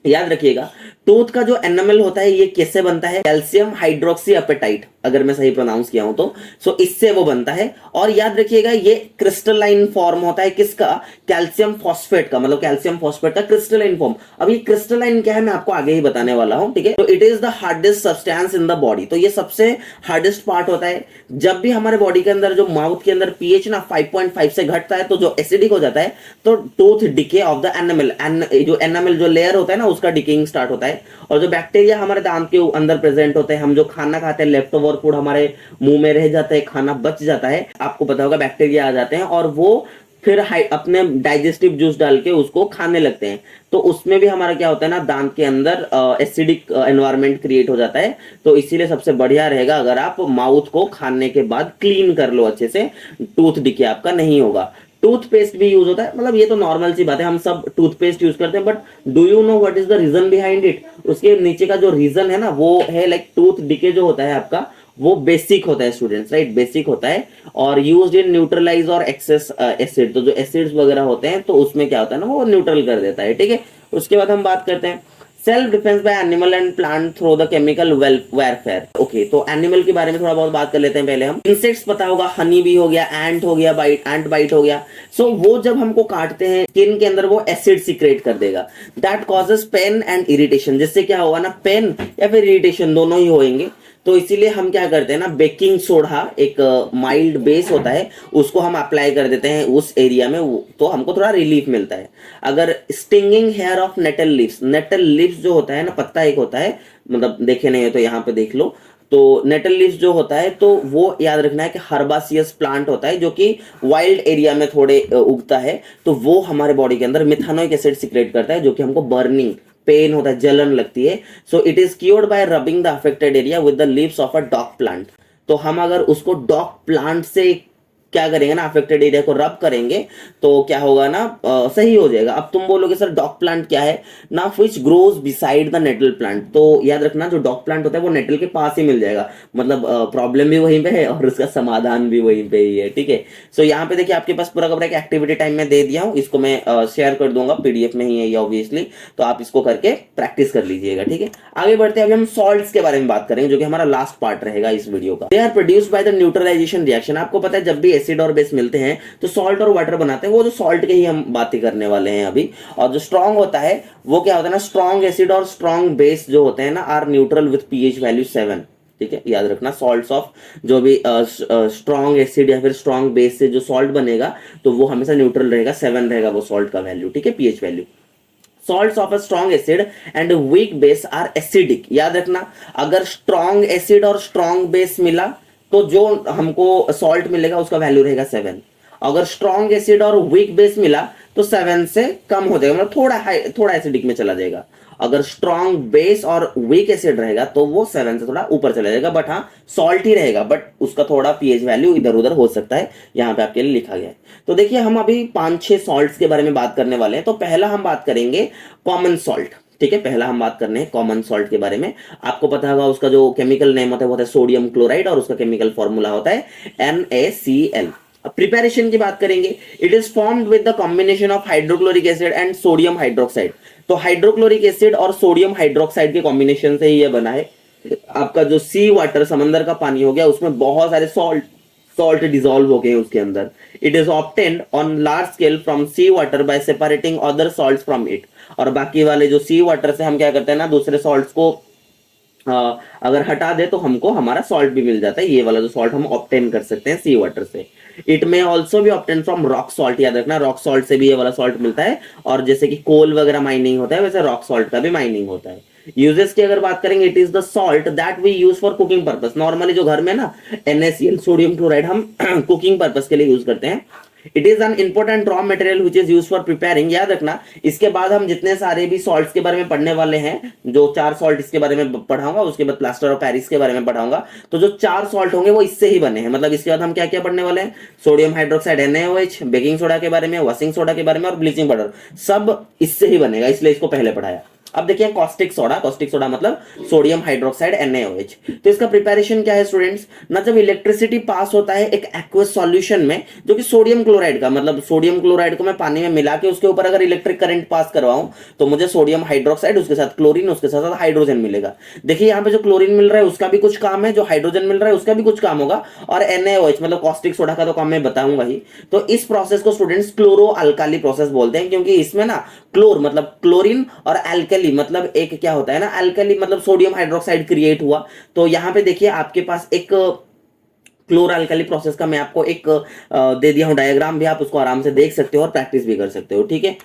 याद रखिएगा, टूथ का जो एनामल होता है ये कैसे बनता है? कैल्शियम हाइड्रोक्सी अपेटाइट, अगर मैं सही प्रोनाउंस किया हूं तो। सो इससे वो बनता है। और याद रखिएगा ये क्रिस्टलाइन फॉर्म होता है किसका? कैल्शियम फॉस्फेट का, मतलब कैल्शियम फॉस्फेट का क्रिस्टलाइन फॉर्म। अब ये क्रिस्टलाइन क्या है मैं आपको आगे ही बताने वाला हूं, ठीक है। तो it is the hardest substance in the body. तो ये सबसे हार्डेस्ट पार्ट होता है। जब भी हमारे बॉडी के अंदर जो माउथ के अंदर पीएच ना 5.5 से घटता है तो जो एसिडिक हो जाता है, तो tooth decay of the enamel, जो एनामल जो लेयर होता है ना उसका डिकेइंग स्टार्ट होता है। और जो बैक्टीरिया हमारे दांत के अंदर प्रेजेंट होते हैं, हम जो खाना खाते हैं, लेफ्ट ओवर फूड हमारे मुंह में रह जाता है, खाना बच जाता है, आपको पता होगा बैक्टीरिया आ जाते हैं और वो फिर अपने डाइजेस्टिव जूस डाल के उसको खाने लगते हैं। तो उसमें भी हमारा क्या होता है ना, दांत के अंदर एसिडिक एनवायरनमेंट क्रिएट हो जाता है। तो इसीलिए सबसे बढ़िया रहेगा अगर आप माउथ को खाने के बाद क्लीन कर लो अच्छे से, टूथ डिके आपका नहीं होगा। टूथपेस्ट भी यूज होता है, मतलब ये तो नॉर्मल सी बात है, हम सब टूथपेस्ट यूज करते हैं, but do you know what is the reason behind it? उसके नीचे का जो रीजन है ना वो है लाइक टूथ डिके जो होता है आपका वो बेसिक होता है स्टूडेंट्स, राइट, बेसिक होता है और यूज्ड इन न्यूट्रलाइज और एक्सेस एसिड। तो जो एसिड्स वगैरह होते हैं तो उसमें क्या होता है ना वो न्यूट्रल कर देता है, ठीक है। उसके बाद हम बात करते हैं self defence by animal and plant through the chemical warfare. Okay, तो एनिमल के बारे में थोड़ा बहुत बात कर लेते हैं पहले हम। इंसेक्ट्स पता होगा, हनी बी हो गया, एंट हो गया, एंट बाइट हो गया। सो वो जब हमको काटते हैं स्किन के अंदर वो एसिड सीक्रेट कर देगा, that causes pain and irritation. जिससे क्या होगा ना, पेन या फिर इरिटेशन दोनों ही होंगे। तो इसीलिए हम क्या करते हैं ना, बेकिंग सोडा एक माइल्ड बेस होता है, उसको हम अप्लाई कर देते हैं उस एरिया में, तो हमको थोड़ा रिलीफ मिलता है। अगर stinging hair of nettle leaves, nettle leaves जो होता है ना, पत्ता एक होता है, मतलब देखे नहीं है तो यहाँ पे देख लो। तो नेटल लीव्स जो होता है तो वो याद रखना है कि हर्बासियस प्लांट होता है जो कि वाइल्ड एरिया में थोड़े उगता है। तो वो हमारे बॉडी के अंदर मिथानोइक एसिड सीक्रेट करता है जो कि हमको बर्निंग, पेन होता है, जलन लगती है। So it is cured by rubbing the affected area with the leaves of a dog plant. तो हम अगर उसको डॉग प्लांट से क्या करेंगे ना, अफेक्टेड एरिया को रब करेंगे तो क्या होगा ना, सही हो जाएगा। अब तुम बोलोगे सर डॉग प्लांट क्या है ना, which grows beside the nettle plant. तो याद रखना जो डॉग प्लांट होता है वो नेटल के पास ही मिल जाएगा, मतलब प्रॉब्लम भी वहीं पे है और उसका समाधान भी वहीं पे ही है, ठीक है। सो यहाँ पे देखिए आपके पास पूरा का पूरा एक एक्टिविटी टाइम में दे दिया हूँ, इसको मैं शेयर कर दूंगा, पीडीएफ में ही है ये ऑब्वियसली, तो आप इसको करके प्रैक्टिस कर लीजिएगा, ठीक है। आगे बढ़ते हैं, अभी हम सॉल्ट्स के बारे में बात करेंगे जो कि हमारा लास्ट पार्ट रहेगा इस वीडियो का। They are produced by the neutralisation reaction. आपको पता है जब भी एसिड और बेस मिलते हैं तो सॉल्ट और वाटर बनाते हैं, वो जो सॉल्ट के ही हम बातें करने वाले हैं अभी। और जो स्ट्रॉन्ग होता है वो क्या होता है ना, स्ट्रॉन्ग एसिड और स्ट्रॉन्ग बेस जो होते हैं ना are neutral with pH value 7, ठीक है। याद रखना सॉल्ट्स ऑफ जो भी स्ट्रॉन्ग एसिड या फिर स्ट्रॉन्ग बेस से जो सॉल्ट बनेगा तो वो हमेशा न्यूट्रल रहेगा, 7 रहेगा वो सॉल्ट का वैल्यू, ठीक है, pH value. Salts of a strong acid and weak base are acidic. याद रखना अगर स्ट्रॉन्ग एसिड और स्ट्रॉन्ग बेस मिला तो जो हमको सॉल्ट मिलेगा उसका वैल्यू रहेगा 7। अगर स्ट्रॉन्ग एसिड और वीक बेस मिला तो 7 से कम हो जाएगा, मतलब थोड़ा एसिडिक में चला जाएगा। अगर स्ट्रॉन्ग बेस और वीक एसिड रहेगा तो वो 7 से थोड़ा ऊपर चला जाएगा, बट हाँ सॉल्ट ही रहेगा, बट उसका थोड़ा पीएच वैल्यू इधर उधर हो सकता है, यहाँ पे आपके लिए लिखा गया है। तो देखिए हम अभी 5-6 सॉल्ट्स के बारे में बात करने वाले हैं। तो पहला हम बात करेंगे कॉमन सॉल्ट, ठीक है। पहला हम बात करने हैं कॉमन सॉल्ट के बारे में। आपको पता होगा उसका जो केमिकल नेम होता है वो होता है सोडियम क्लोराइड और उसका केमिकल फॉर्मूला होता है NaCl। अब प्रिपरेशन की बात करेंगे, it is formed with the combination of hydrochloric acid and sodium hydroxide. तो हाइड्रोक्लोरिक एसिड और सोडियम हाइड्रोक्साइड के कॉम्बिनेशन से ही ये बना है। आपका जो सी वाटर समंदर का पानी हो गया उसमें बहुत सारे सॉल्ट डिसॉल्व हो गए उसके अंदर। It is obtained on large scale from sea water by separating other salts from it. और बाकी वाले जो सी वाटर से हम क्या करते हैं ना, दूसरे सॉल्ट्स को अगर हटा दे तो हमको हमारा सॉल्ट भी मिल जाता है, ये वाला जो सॉल्ट हम ऑब्टेन कर सकते हैं सी वाटर से। इट में ऑल्सो भी ऑब्टेन फ्रॉम रॉक सॉल्ट। याद रखना रॉक सॉल्ट से भी ये वाला सॉल्ट मिलता है, और जैसे कि कोल वगैरह माइनिंग होता है वैसे रॉक सॉल्ट का भी माइनिंग होता है। यूजेस की अगर बात करेंगे, it is the salt that we use for cooking purpose. Normally जो घर में ना NaCl सोडियम क्लोराइड हम कुकिंग पर्पस के लिए यूज करते हैं। It is an important raw material which is use for preparing. याद रखना इसके बाद हम जितने सारे भी सॉल्ट्स के बारे में पढ़ने वाले हैं, जो 4 सॉल्ट इसके बारे में पढ़ाऊंगा, उसके बाद प्लास्टर ऑफ पेरिस के बारे में पढ़ाऊंगा, तो जो 4 सॉल्ट होंगे वो इससे ही बने हैं। मतलब इसके बाद हम क्या क्या पढ़ने वाले हैं, sodium hydroxide NaOH, baking soda के बारे में, वॉशिंग सोडा के बारे में और ब्लीचिंग पाउडर, सब इससे ही बनेगा, इसलिए इसको पहले पढ़ाया। अब देखिए कॉस्टिक सोडा मतलब सोडियम हाइड्रोक्साइड NaOH। तो इसका प्रिपरेशन क्या है स्टूडेंट्स ना, जब इलेक्ट्रिसिटी पास होता है एक एक्वस सॉल्यूशन में जो कि सोडियम क्लोराइड का, मतलब सोडियम क्लोराइड को मैं पानी में मिला के उसके ऊपर अगर इलेक्ट्रिक करंट पास करवाऊं तो मुझे सोडियम हाइड्रोक्साइड उसके साथ क्लोरीन उसके साथ साथ हाइड्रोजन मिलेगा। देखिए यहाँ पे जो क्लोरीन मिल रहा है उसका भी कुछ काम है, जो हाइड्रोजन मिल रहा है उसका भी कुछ काम होगा, और NaOH मतलब कॉस्टिक सोडा का तो काम मैं बताऊंगा ही। तो इस प्रोसेस को स्टूडेंट्स क्लोरो अल्काली प्रोसेस बोलते हैं, क्योंकि इसमें ना क्लोर मतलब क्लोरीन और अल्कली मतलब एक क्या होता है ना, अल्कली मतलब सोडियम हाइड्रोक्साइड क्रिएट हुआ। तो यहां पे देखिए आपके पास एक क्लोर अल्कली प्रोसेस का मैं आपको एक दे दिया हूं डायग्राम, भी आप उसको आराम से देख सकते हो और प्रैक्टिस भी कर सकते हो, ठीक है।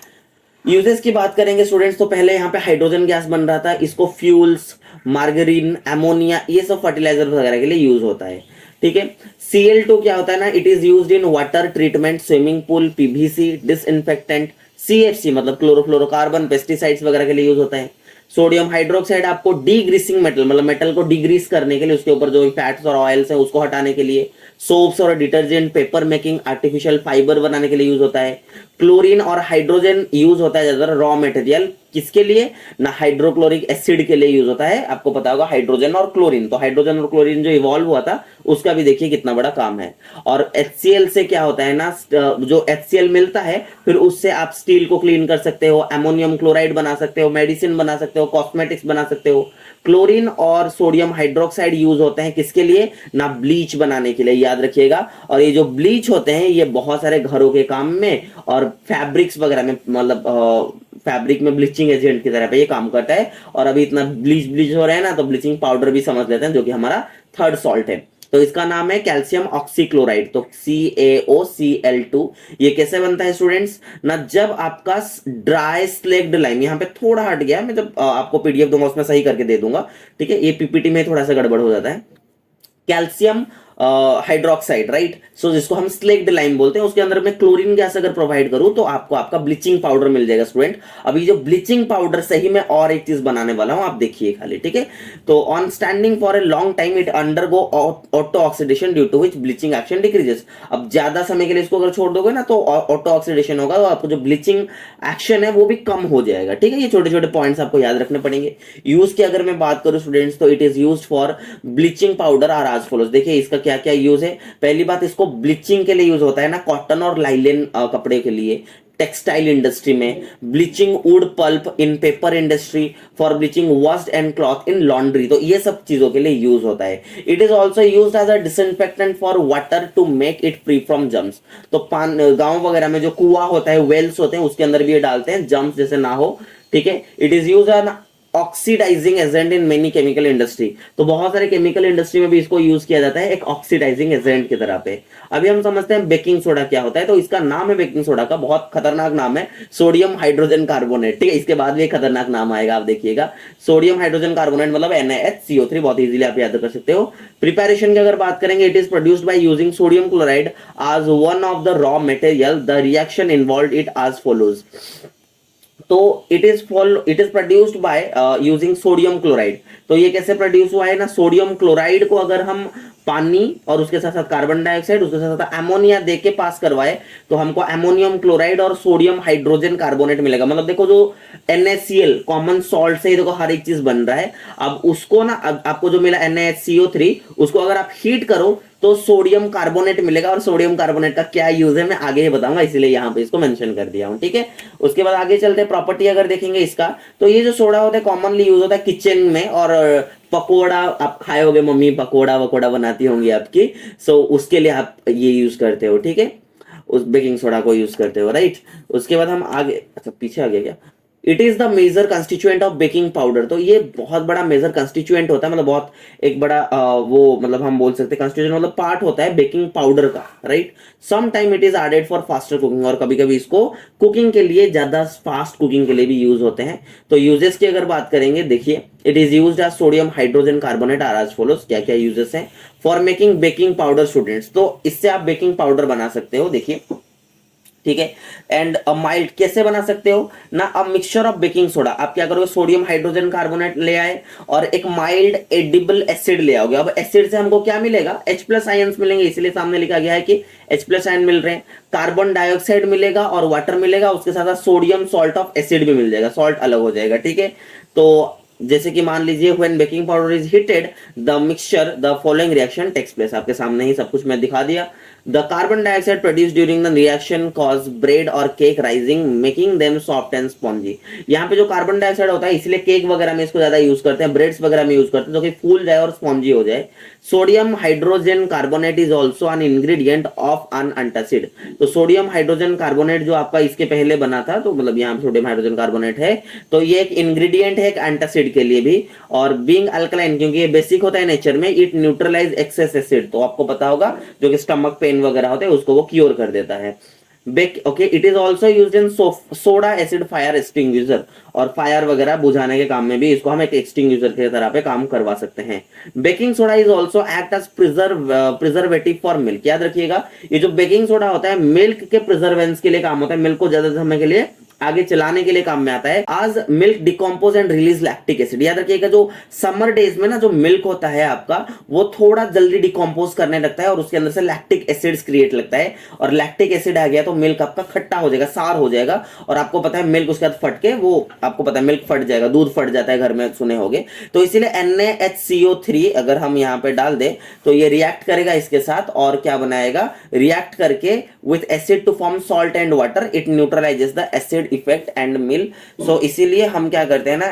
यूजेस की बात करेंगे स्टूडेंट्स, तो पहले यहाँ पे हाइड्रोजन गैस बन रहा था, इसको फ्यूल्स, मार्गरीन, एमोनिया ये सब फर्टिलाइजर वगैरह के लिए यूज होता है, ठीक है। Cl2 क्या होता है ना, it is used in water treatment, swimming pool, PVC, disinfectant. CFC मतलब क्लोरोफ्लोरोकार्बन, पेस्टिसाइड्स वगैरह के लिए यूज होता है। सोडियम हाइड्रोक्साइड आपको डीग्रीसिंग मेटल मतलब मेटल को डीग्रीस करने के लिए, उसके ऊपर जो फैट्स और ऑयल्स है उसको हटाने के लिए। सोप्स और detergent, paper making, artificial fibre बनाने के लिए यूज होता है। क्लोरीन और हाइड्रोजन यूज होता है ज्यादातर रॉ मटेरियल, किसके लिए ना, हाइड्रोक्लोरिक एसिड के लिए यूज होता है। आपको पता होगा हाइड्रोजन और क्लोरीन, तो हाइड्रोजन और क्लोरीन जो इवॉल्व हुआ था उसका भी देखिए कितना बड़ा काम है। और HCl से क्या होता है ना, जो HCl मिलता है फिर उससे आप स्टील को क्लीन कर सकते हो, अमोनियम क्लोराइड बना सकते हो, मेडिसिन बना सकते हो, कॉस्मेटिक्स बना सकते हो। क्लोरीन और सोडियम हाइड्रोक्साइड यूज होते हैं किसके लिए ना, ब्लीच बनाने के लिए, याद रखिएगा। और ये जो ब्लीच होते हैं ये बहुत सारे घरों के काम में और फैब्रिक्स वगैरह में, मतलब फैब्रिक में ब्लीचिंग एजेंट की तरह पे ये काम करता है। और अभी इतना ब्लीच हो रहा है ना, तो ब्लीचिंग पाउडर भी समझ लेते हैं जो कि हमारा थर्ड सॉल्ट है। तो इसका नाम है कैल्शियम ऑक्सीक्लोराइड, तो CaOCl2। ये कैसे बनता है स्टूडेंट्स ना, जब आपका ड्राई स्लेक्ड लाइम, यहाँ पे थोड़ा हट गया, मैं जब आपको PDF दूंगा उसमें सही करके दे दूंगा, ठीक है। ये PPT में थोड़ा सा गड़बड़ हो जाता है। Calcium hydroxide, right. सो जिसको हम स्लेक्ड लाइम बोलते हैं, उसके अंदर मैं क्लोरीन गैस अगर प्रोवाइड करूं तो आपको आपका ब्लीचिंग पाउडर मिल जाएगा स्टूडेंट। अभी जो ब्लीचिंग पाउडर से ही मैं और एक चीज बनाने वाला हूं, आप देखिए खाली, ठीक है। तो on standing for a long time it undergo auto oxidation due to which bleaching action decreases. अब ज्यादा समय के लिए इसको अगर छोड़ दोगे ना तो ऑटो ऑक्सीडेशन होगा, तो आपको जो ब्लीचिंग एक्शन है वो भी कम हो जाएगा, ठीक है। ये छोटे छोटे पॉइंट्स आपको याद रखने पड़ेंगे। यूज की अगर मैं बात करूं स्टूडेंट्स, तो it is used for bleaching powder are as follows. देखिए इसका क्या क्या यूज है। पहली बात, इसको ब्लीचिंग के लिए यूज होता है ना, कॉटन और लाइलेन कपड़े के लिए, टेक्सटाइल इंडस्ट्री में, bleaching wood pulp in paper industry, for bleaching washed and cloth in laundry. तो ये सब चीजों के लिए यूज होता है। It is also use as a disinfectant for water to make it free from germs. तो गांव वगैरह में जो कुआ होता है, वेल्स होते हैं, उसके अंदर भी ये डालते हैं, जम्स जैसे ना हो, ठीक है। It is use an oxidising agent in many chemical industry. तो बहुत सारे केमिकल इंडस्ट्री में भी इसको यूज किया जाता है एक ऑक्सीडाइजिंग एजेंट की तरह पे। अभी हम समझते हैं बेकिंग सोडा क्या होता है। तो इसका नाम है बेकिंग सोडा का, बहुत खतरनाक नाम है, सोडियम हाइड्रोजन कार्बोनेट, ठीक है। इसके बाद भी एक खतरनाक नाम आएगा, आप देखिएगा। सोडियम हाइड्रोजन कार्बोनेट मतलब NaHCO3, बहुत इजीली आप याद कर सकते हो। प्रिपरेशन की अगर बात करेंगे, it is produced by using sodium chloride as one of the raw material. The reaction involve it as follows. तो it is produced by using sodium chloride. तो ये कैसे प्रोड्यूस हुआ है ना, सोडियम क्लोराइड को अगर हम पानी और उसके साथ साथ कार्बन डाइऑक्साइड, उसके साथ साथ अमोनिया दे के पास करवाए, तो हमको अमोनियम क्लोराइड और सोडियम हाइड्रोजन कार्बोनेट मिलेगा। मतलब देखो जो NaCl कॉमन सॉल्ट से ही देखो हर एक चीज बन रहा है। अब उसको ना, अब आपको जो मिला NaHCO3, उसको अगर आप हीट करो तो सोडियम कार्बोनेट मिलेगा। और सोडियम कार्बोनेट का क्या यूज है मैं आगे ही बताऊंगा, इसीलिए यहां पे इसको मेंशन कर दिया हूं, ठीक है। उसके बाद आगे चलते हैं, प्रॉपर्टी अगर देखेंगे इसका, तो ये जो सोडा होता है कॉमनली यूज होता है किचन में, और पकोड़ा आप खाए होगे, मम्मी पकोड़ा वकोड़ा बनाती होंगी आपकी, सो उसके लिए आप ये यूज करते हो, ठीक है, उस बेकिंग सोडा को यूज करते हो, राइट। उसके बाद हम आगे, अच्छा पीछे आ गया क्या। It is the major constituent of baking powder. तो ये बहुत बड़ा मेजर कंस्टिट्यूएंट होता है, मतलब बहुत एक बड़ा वो मतलब हम बोल सकते हैं कंस्टिट्यूएंट मतलब पार्ट होता है बेकिंग पाउडर का, right. Some time it is added for faster cooking, और कभी कभी इसको कुकिंग के लिए, ज्यादा फास्ट कुकिंग के लिए भी यूज होते हैं। तो यूजेस की अगर बात करेंगे, देखिए it is used as sodium hydrogen carbonate are as follows. क्या क्या यूजेस हैं for making baking powder students. तो इससे आप बेकिंग पाउडर बना सकते हो, देखिए, ठीक है। एंड माइल्ड कैसे बना सकते हो ना, अब मिक्सचर ऑफ बेकिंग सोडा, आप क्या करोगे, सोडियम हाइड्रोजन कार्बोनेट ले आए और एक माइल्ड एडिबल एसिड ले आओगे। अब एसिड से हमको क्या मिलेगा, H+ आयंस मिलेंगे, इसलिए सामने लिखा गया है कि H+ आयन मिल रहे हैं। कार्बन डाइऑक्साइड मिलेगा और वाटर मिलेगा, उसके साथ साथ सोडियम सॉल्ट ऑफ एसिड भी मिल जाएगा, सॉल्ट अलग हो जाएगा, ठीक है। तो जैसे कि मान लीजिए when baking powder is heated the mixture the following reaction takes place. आपके सामने ही सब कुछ मैं दिखा दिया। The carbon dioxide produce during the reaction cause bread और cake rising making them soft and spongy. यहाँ पे जो कार्बन डाइऑक्साइड होता है इसलिए केक वगैरह में इसको ज्यादा यूज करते हैं, ब्रेड्स वगैरह में यूज करते हैं, तो कि फूल जाए और स्पॉन्जी हो जाए। Sodium hydrogen carbonate is also an ingredient of an antacid. तो सोडियम हाइड्रोजन कार्बोनेट जो आपका इसके पहले बना था, तो मतलब यहाँ पे सोडियम हाइड्रोजन कार्बोनेट है, तो ये एक इंग्रेडिएंट है एक एंटासिड के लिए भी। और बीइंग अल्कलाइन, क्योंकि ये बेसिक होता है नेचर में, इट न्यूट्रलाइज एक्सेस एसिड। तो आपको पता होगा जो कि स्टमक पेन वगैरह होते हैं उसको वो क्योर कर देता है। Okay, it is also used in soda acid fire extinguisher, और फायर वगैरह बुझाने के काम में भी इसको हम एक एक्सटिंग्विशर की तरह पे काम करवा सकते हैं। Baking soda is also act as preservative for milk. याद रखिएगा, ये जो बेकिंग सोडा होता है मिल्क के प्रिजर्वेंस के लिए काम होता है, मिल्क को ज्यादा समय के लिए आगे चलाने के लिए काम में आता है। आज milk decompose and release lactic acid. याद रखिएगा, जो समर डेज में ना जो मिल्क होता है आपका, वो थोड़ा जल्दी डिकम्पोज करने लगता है और उसके अंदर से लैक्टिक एसिड्स क्रिएट लगता है, और लैक्टिक एसिड आ गया तो मिल्क आपका खट्टा हो जाएगा, सार हो जाएगा। और आपको पता है मिल्क उसके बाद फट के, वो आपको पता है मिल्क फट जाएगा, दूध फट जाता है, घर में सुने होंगे। तो इसीलिए NaHCO3 अगर हम यहाँ पे डाल दे तो ये रिएक्ट करेगा इसके साथ, और क्या बनाएगा, रिएक्ट करके with acid to form salt and water, it neutralizes the acid effect and mill. So इसीलिए हम क्या करते हैं ना,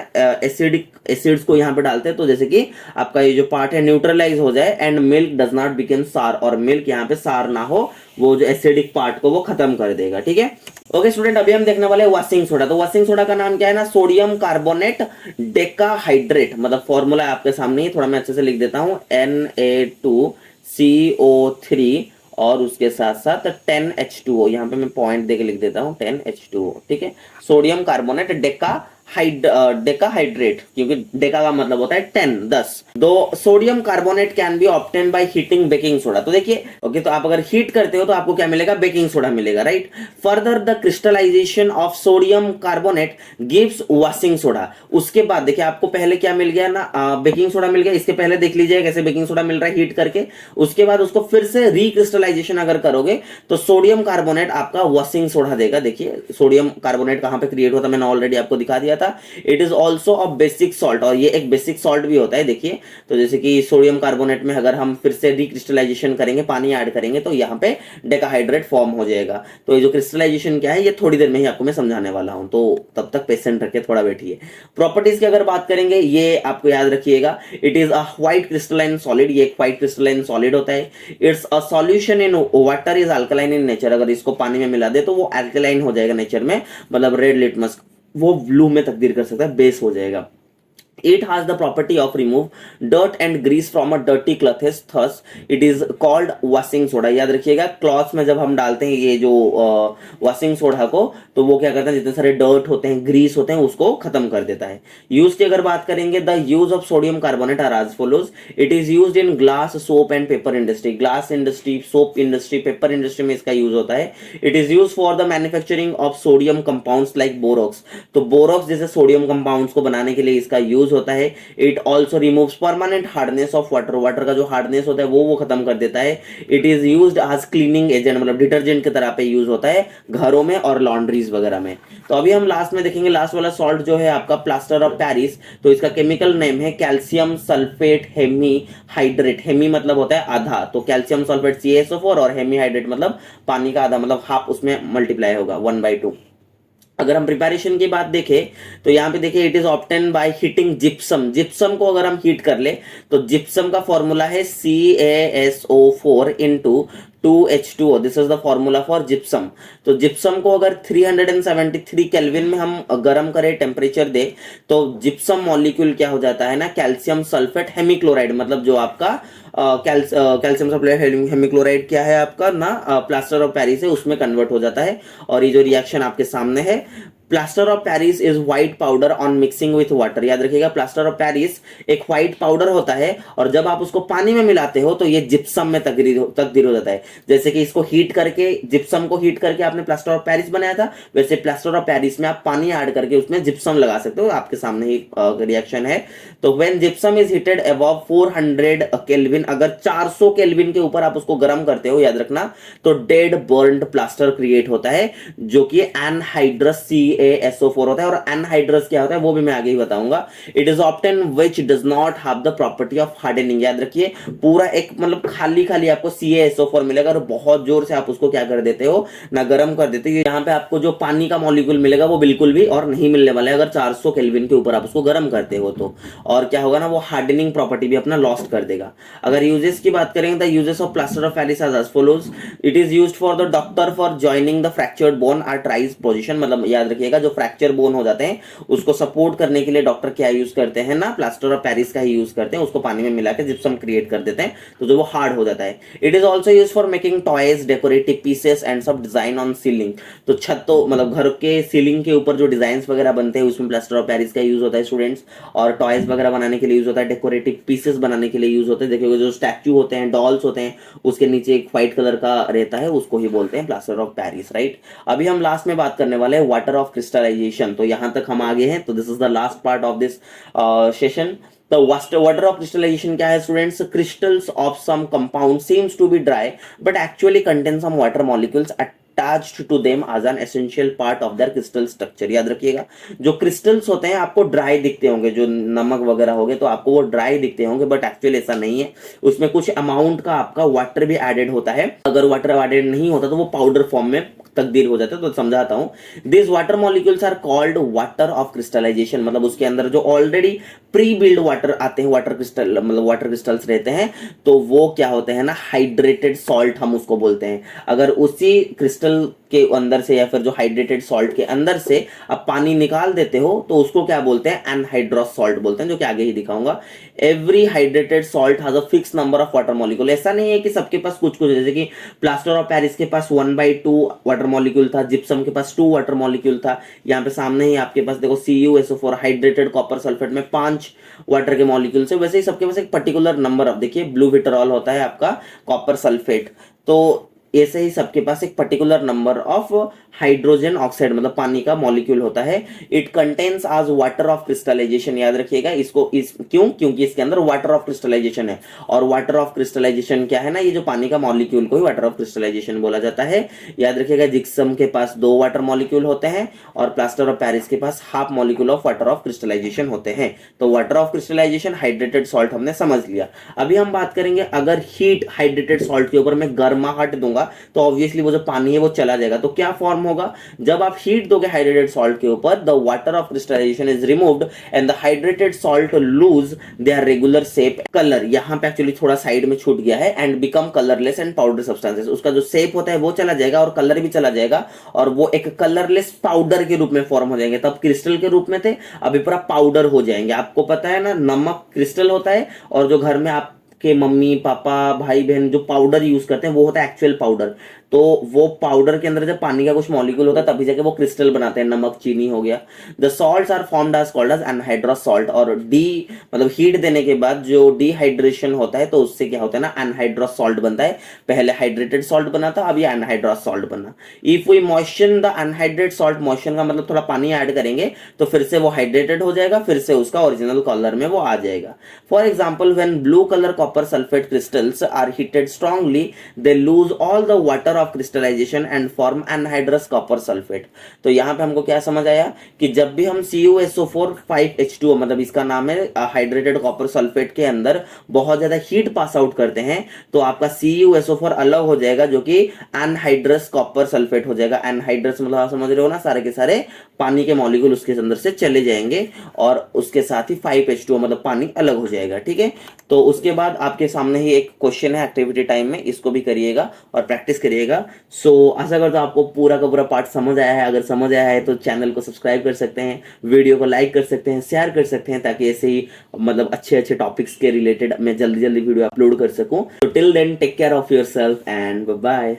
एसिड्स को यहाँ पे डालते हैं, तो जैसे कि आपका ये जो पार्ट है न्यूट्रलाइज हो जाए, and milk does not become सार, और मिल्क यहाँ पे सार ना हो, वो जो एसिडिक पार्ट को वो खत्म कर देगा, ठीक है। ओके स्टूडेंट, अभी हम देखने वाले वॉशिंग सोडा। तो वॉशिंग सोडा का नाम क्या है ना, सोडियम कार्बोनेट डेकाहाइड्रेट। मतलब फॉर्मूला आपके सामने ही, थोड़ा मैं अच्छे से लिख देता हूं, Na2CO3 और उसके साथ साथ 10H2O। यहाँ पे मैं पॉइंट देके लिख देता हूँ 10H2O, ठीक है। सोडियम कार्बोनेट डेका डेकाहाइड्रेट, क्योंकि डेका का मतलब होता है 10 10। दो sodium carbonate can be obtain by heating baking soda. तो देखिए ओके, तो आप अगर हीट करते हो तो आपको क्या मिलेगा, बेकिंग सोडा मिलेगा, right. Further the crystallisation of sodium carbonate gives washing soda. उसके बाद देखिए आपको पहले क्या मिल गया ना, बेकिंग सोडा मिल गया। इसके पहले देख लीजिए कैसे बेकिंग सोडा मिल रहा है हीट करके, उसके बाद उसको फिर से रिक्रिस्टलाइजेशन अगर करोगे तो सोडियम कार्बोनेट आपका वॉशिंग सोडा देगा। देखिए सोडियम कार्बोनेट कहां पे क्रिएट होता है, मैंने ऑलरेडी आपको दिखा दिया था। It is also a basic salt, और ये एक बेसिक सॉल्ट भी होता है। देखिए तो जैसे कि सोडियम कार्बोनेट में अगर हम फिर से रिक्रिस्टलाइजेशन करेंगे, पानी ऐड करेंगे, तो यहाँ पे डेकाहाइड्रेट फॉर्म हो जाएगा। तो ये जो क्रिस्टलाइजेशन क्या है ये थोड़ी देर में ही आपको मैं समझाने वाला हूं, तो तब तक पेशेंट रखे, थोड़ा बैठिए। प्रॉपर्टीज की अगर बात करेंगे, ये आपको याद रखिएगा, it is a white crystalline solid. ये एक व्हाइट क्रिस्टलाइन सॉलिड होता है। It's a solution in water is alkaline in nature. अगर इसको पानी में मिला दे तो वो अल्कलाइन हो जाएगा नेचर में, मतलब रेड लिटमस वो ब्लू में तब्दील कर सकता है, बेस हो जाएगा। It has the property of remove dirt and grease from a dirty clothes, thus it is called washing soda। याद रखिएगा क्लॉथ्स में जब हम डालते हैं ये जो वॉशिंग सोडा को, तो वो क्या करता है, जितने सारे डर्ट होते हैं, ग्रीस होते हैं, उसको खत्म कर देता है। यूज की अगर बात करेंगे, the use of sodium carbonate are as follows. It is used in glass, soap and paper industry. Glass industry, soap industry, paper industry में इसका यूज होता है। It is use for the manufacturing of sodium compounds like borax. तो borax जैसे sodium compounds को बनाने के लिए इसका यूज होता है। It also removes permanent hardness of water. Water का जो हार्डनेस होता है वो खत्म कर देता है। It is used as cleaning agent, मतलब डिटर्जेंट की तरह पे यूज होता है घरों में और लॉन्ड्रीज वगैरह में। तो अभी हम लास्ट में देखेंगे, लास्ट वाला सॉल्ट जो है आपका प्लास्टर ऑफ पेरिस। तो इसका केमिकल नेम है calcium sulphate hemi hydrate. Hemi मतलब होता है आधा, तो कैल्शियम सल्फेट CaSO4 और हेमी हाइड्रेट मतलब पानी का आधा, मतलब हाफ उसमें मल्टीप्लाई होगा 1/2। अगर हम प्रिपरेशन की बात देखें तो यहाँ पे देखिए it is obtain by heating gypsum. Gypsum को अगर हम हीट कर ले तो जिप्सम का फॉर्मूला है CaSO4 into 2H2O। This is the formula for gypsum. तो जिप्सम को अगर 373 केल्विन में हम गर्म करें, टेम्परेचर दे, तो जिप्सम मॉलिक्यूल क्या हो जाता है ना, कैल्शियम सल्फेट हेमिक्लोराइड, मतलब जो आपका कैल्शियम सल्फेट हेमिक्लोराइड क्या है आपका ना, प्लास्टर ऑफ पेरिस है, उसमें कन्वर्ट हो जाता है। और ये जो रिएक्शन आपके सामने है, plaster of Paris is white powder on mixing with water. याद रखिएगा प्लास्टर ऑफ पेरिस एक व्हाइट पाउडर होता है, और जब आप उसको पानी में मिलाते हो तो ये जिप्सम में तब्दील हो जाता है। जैसे कि इसको हीट करके, जिप्सम को हीट करके आपने प्लास्टर ऑफ पेरिस बनाया था, वैसे प्लास्टर ऑफ पेरिस में आप पानी ऐड करके उसमें जिप्सम लगा सकते हो। आपके सामने ही रिएक्शन है। तो when gypsum is heated above 400 kelvin, अगर 400 केल्विन के ऊपर आप उसको गर्म करते हो, याद रखना, तो डेड बर्न्ड प्लास्टर क्रिएट होता है, जो कि एनहाइड्रस CaSO4 होता है। और एनहाइड्रस क्या होता है वो भी मैं आगे ही बताऊंगा। It is obtain which does not have the property of hardening. याद रखिए पूरा एक मतलब खाली खाली आपको CaSO4 मिलेगा, और बहुत जोर से आप उसको क्या कर देते हो ना, गर्म कर देते हो। यहाँ पे आपको जो पानी का मॉलिक्यूल मिलेगा वो बिल्कुल भी और नहीं मिलने वाला है अगर 400 केल्विन के ऊपर आप उसको गर्म करते हो तो। और क्या होगा ना, वो हार्डनिंग प्रॉपर्टी भी अपना लॉस्ट कर देगा। अगर यूजेस की बात करेंगे, the uses of plaster of Paris are as follows. It is used for the doctor for joining the fractured bone at rise position. मतलब याद रखिएगा जो फ्रैक्चर बोन हो जाते हैं उसको सपोर्ट करने के लिए डॉक्टर क्या यूज करते हैं ना, प्लास्टर ऑफ पेरिस का ही यूज करते हैं। उसको पानी में मिला के जिप्सम क्रिएट कर देते हैं, तो जो वो हार्ड हो जाता है। It is also use for making toys, decorative pieces and सब डिजाइन ऑन सीलिंग। तो छत, तो मतलब घर के सीलिंग के ऊपर जो डिजाइन वगैरह बनते हैं उसमें प्लास्टर ऑफ पेरिस का यूज होता है स्टूडेंट्स। और टॉयज वगैरह बनाने के लिए यूज होता है, डेकोरेटिव पीसेस बनाने के लिए यूज होते हैं। देखिए जो स्टैच्यू होते हैं, डॉल्स होते हैं, उसके नीचे एक व्हाइट कलर का रहता है, उसको ही बोलते हैं प्लास्टर ऑफ पेरिस, राइट। अभी हम लास्ट में बात करने वाले हैं वाटर ऑफ क्रिस्टलाइजेशन। तो यहां तक हम आगे हैं, तो this is the last part of this session. The water of crystallization क्या है students? Crystals of some compound seems to be dry but actually contain some water molecules attached to them as an essential part of their crystal structure। याद रखिएगा जो crystals होते हैं आपको dry दिखते होंगे, जो नमक वगैरह हो गए तो आपको वो ड्राई दिखते होंगे, बट एक्चुअली ऐसा नहीं है। उसमें कुछ अमाउंट का आपका वाटर भी एडेड होता है। अगर वाटर एडेड नहीं होता तो वो पाउडर फॉर्म में तब्दील हो जाता है। तो समझाता हूं, this water molecules are called water of crystallisation. मतलब उसके अंदर जो ऑलरेडी प्री बिल्ड वाटर आते हैं, वाटर क्रिस्टल मतलब वाटर क्रिस्टल्स रहते हैं, तो वो क्या होते हैं ना, हाइड्रेटेड सॉल्ट हम उसको बोलते हैं। अगर उसी क्रिस्टल क्रिस्टल के अंदर से या फिर जो हाइड्रेटेड सॉल्ट के अंदर से आप पानी निकाल देते हो तो उसको क्या बोलते हैं, एनहाइड्रस सॉल्ट बोलते हैं, जो कि आगे ही दिखाऊंगा। Every hydrated salt has a fix number of water molecule. ऐसा नहीं है कि सबके पास कुछ कुछ, जैसे कि प्लास्टर ऑफ पेरिस के पास 1/2 वाटर मॉलिक्यूल था, जिप्सम के पास 2 वाटर मॉलिक्यूल था, यहाँ पे सामने ही आपके पास देखो CuSO4 हाइड्रेटेड कॉपर सल्फेट में 5 वाटर के मॉलिक्यूल से, वैसे ही सबके पास एक पर्टिकुलर नंबर, अब देखिए ब्लू विट्रॉल होता है आपका कॉपर सल्फेट, तो ऐसे ही सबके पास एक particular number of hydrogen oxide मतलब पानी का मॉलिक्यूल होता है। इट कंटेन्स आज वाटर ऑफ क्रिस्टलाइजेशन, याद रखिएगा इसको, क्योंकि इसके अंदर वाटर ऑफ क्रिस्टलाइजेशन है, और वाटर ऑफ क्रिस्टलाइजेशन क्या है ना, ये जो पानी का मॉलिक्यूल को ही वाटर ऑफ क्रिस्टलाइजेशन बोला जाता है। याद रखिएगा जिप्सम के पास 2 वाटर मॉलिक्यूल होते हैं और प्लास्टर ऑफ पेरिस के पास half molecule of water of crystallization होते हैं। तो water of crystallization, hydrated salt हमने समझ लिया। अभी हम बात करेंगे अगर हीट हाइड्रेटेड सॉल्ट के ऊपर मैं गर्माहट दूंगा तो ऑब्वियसली वो जो पानी है वो चला जाएगा। तो क्या फॉर्म होगा, जब आप हीट दोगे हाइड्रेटेड सॉल्ट के ऊपर, the water of crystallisation is removed and the hydrated salt lose their regular shape colour, यहां पे एक्चुअली थोड़ा साइड में छूट गया है, and become colourless and powder substances, उसका जो शेप होता है वो चला जाएगा और कलर भी चला जाएगा, और वो एक कलरलेस पाउडर के रूप में फॉर्म हो जाएंगे। तब क्रिस्टल के रूप में थे, अभी पूरा पाउडर हो जाएंगे। आपको पता है ना, नमक क्रिस्टल होता है, और जो घर में आप के मम्मी पापा भाई बहन जो पाउडर यूज करते हैं वो होता है एक्चुअल पाउडर। तो वो पाउडर के अंदर जब पानी का कुछ मॉलिक्यूल होता है तभी जाके वो क्रिस्टल बनाते हैं, नमक चीनी हो गया। The salts are formed as called as anhydrous salt, और डी मतलब हीट देने के बाद जो डिहाइड्रेशन होता है तो उससे क्या होता है ना, एनहाइड्रस सॉल्ट बनता है। पहले हाइड्रेटेड सॉल्ट बना था, अब ये एनहाइड्रस सॉल्ट बना। इफ वी मॉइस्चन द अनहाइड्रेटेड सॉल्ट, मॉइस्चन का मतलब थोड़ा पानी ऐड करेंगे तो फिर से वो हाइड्रेटेड हो जाएगा, फिर से उसका ओरिजिनल कलर में वो आ जाएगा। For example when blue colour copper sulphate crystals are heated strongly they lose all the water of crystallisation and form anhydrous copper sulphate. तो यहाँ पे हमको क्या समझ आया कि जब भी हम CuSO4 5H2O मतलब इसका नाम है हाइड्रेटेड कॉपर सल्फेट के अंदर बहुत ज्यादा हीट पास आउट करते हैं तो आपका CuSO4 अलग हो जाएगा, जो कि एनहाइड्रस कॉपर सल्फेट हो जाएगा। एनहाइड्रस मतलब आप समझ रहे हो ना, सारे के सारे पानी के मॉलिक्यूल उसके अंदर से चले जाएंगे और उसके साथ ही 5H2O मतलब पानी अलग हो जाएगा। ठीक है, तो उसके बाद आपके सामने ही एक क्वेश्चन है एक्टिविटी टाइम में, इसको भी करिएगा और प्रैक्टिस करिएगा। सो आशा करता हूं आपको पूरा का पूरा पार्ट समझ आया है। अगर समझ आया है तो चैनल को सब्सक्राइब कर सकते हैं, वीडियो को लाइक कर सकते हैं, शेयर कर सकते हैं, ताकि ऐसे ही मतलब अच्छे अच्छे टॉपिक्स के रिलेटेड मैं जल्दी जल्दी वीडियो अपलोड कर सकूं। तो till then take care of yourself and bye bye.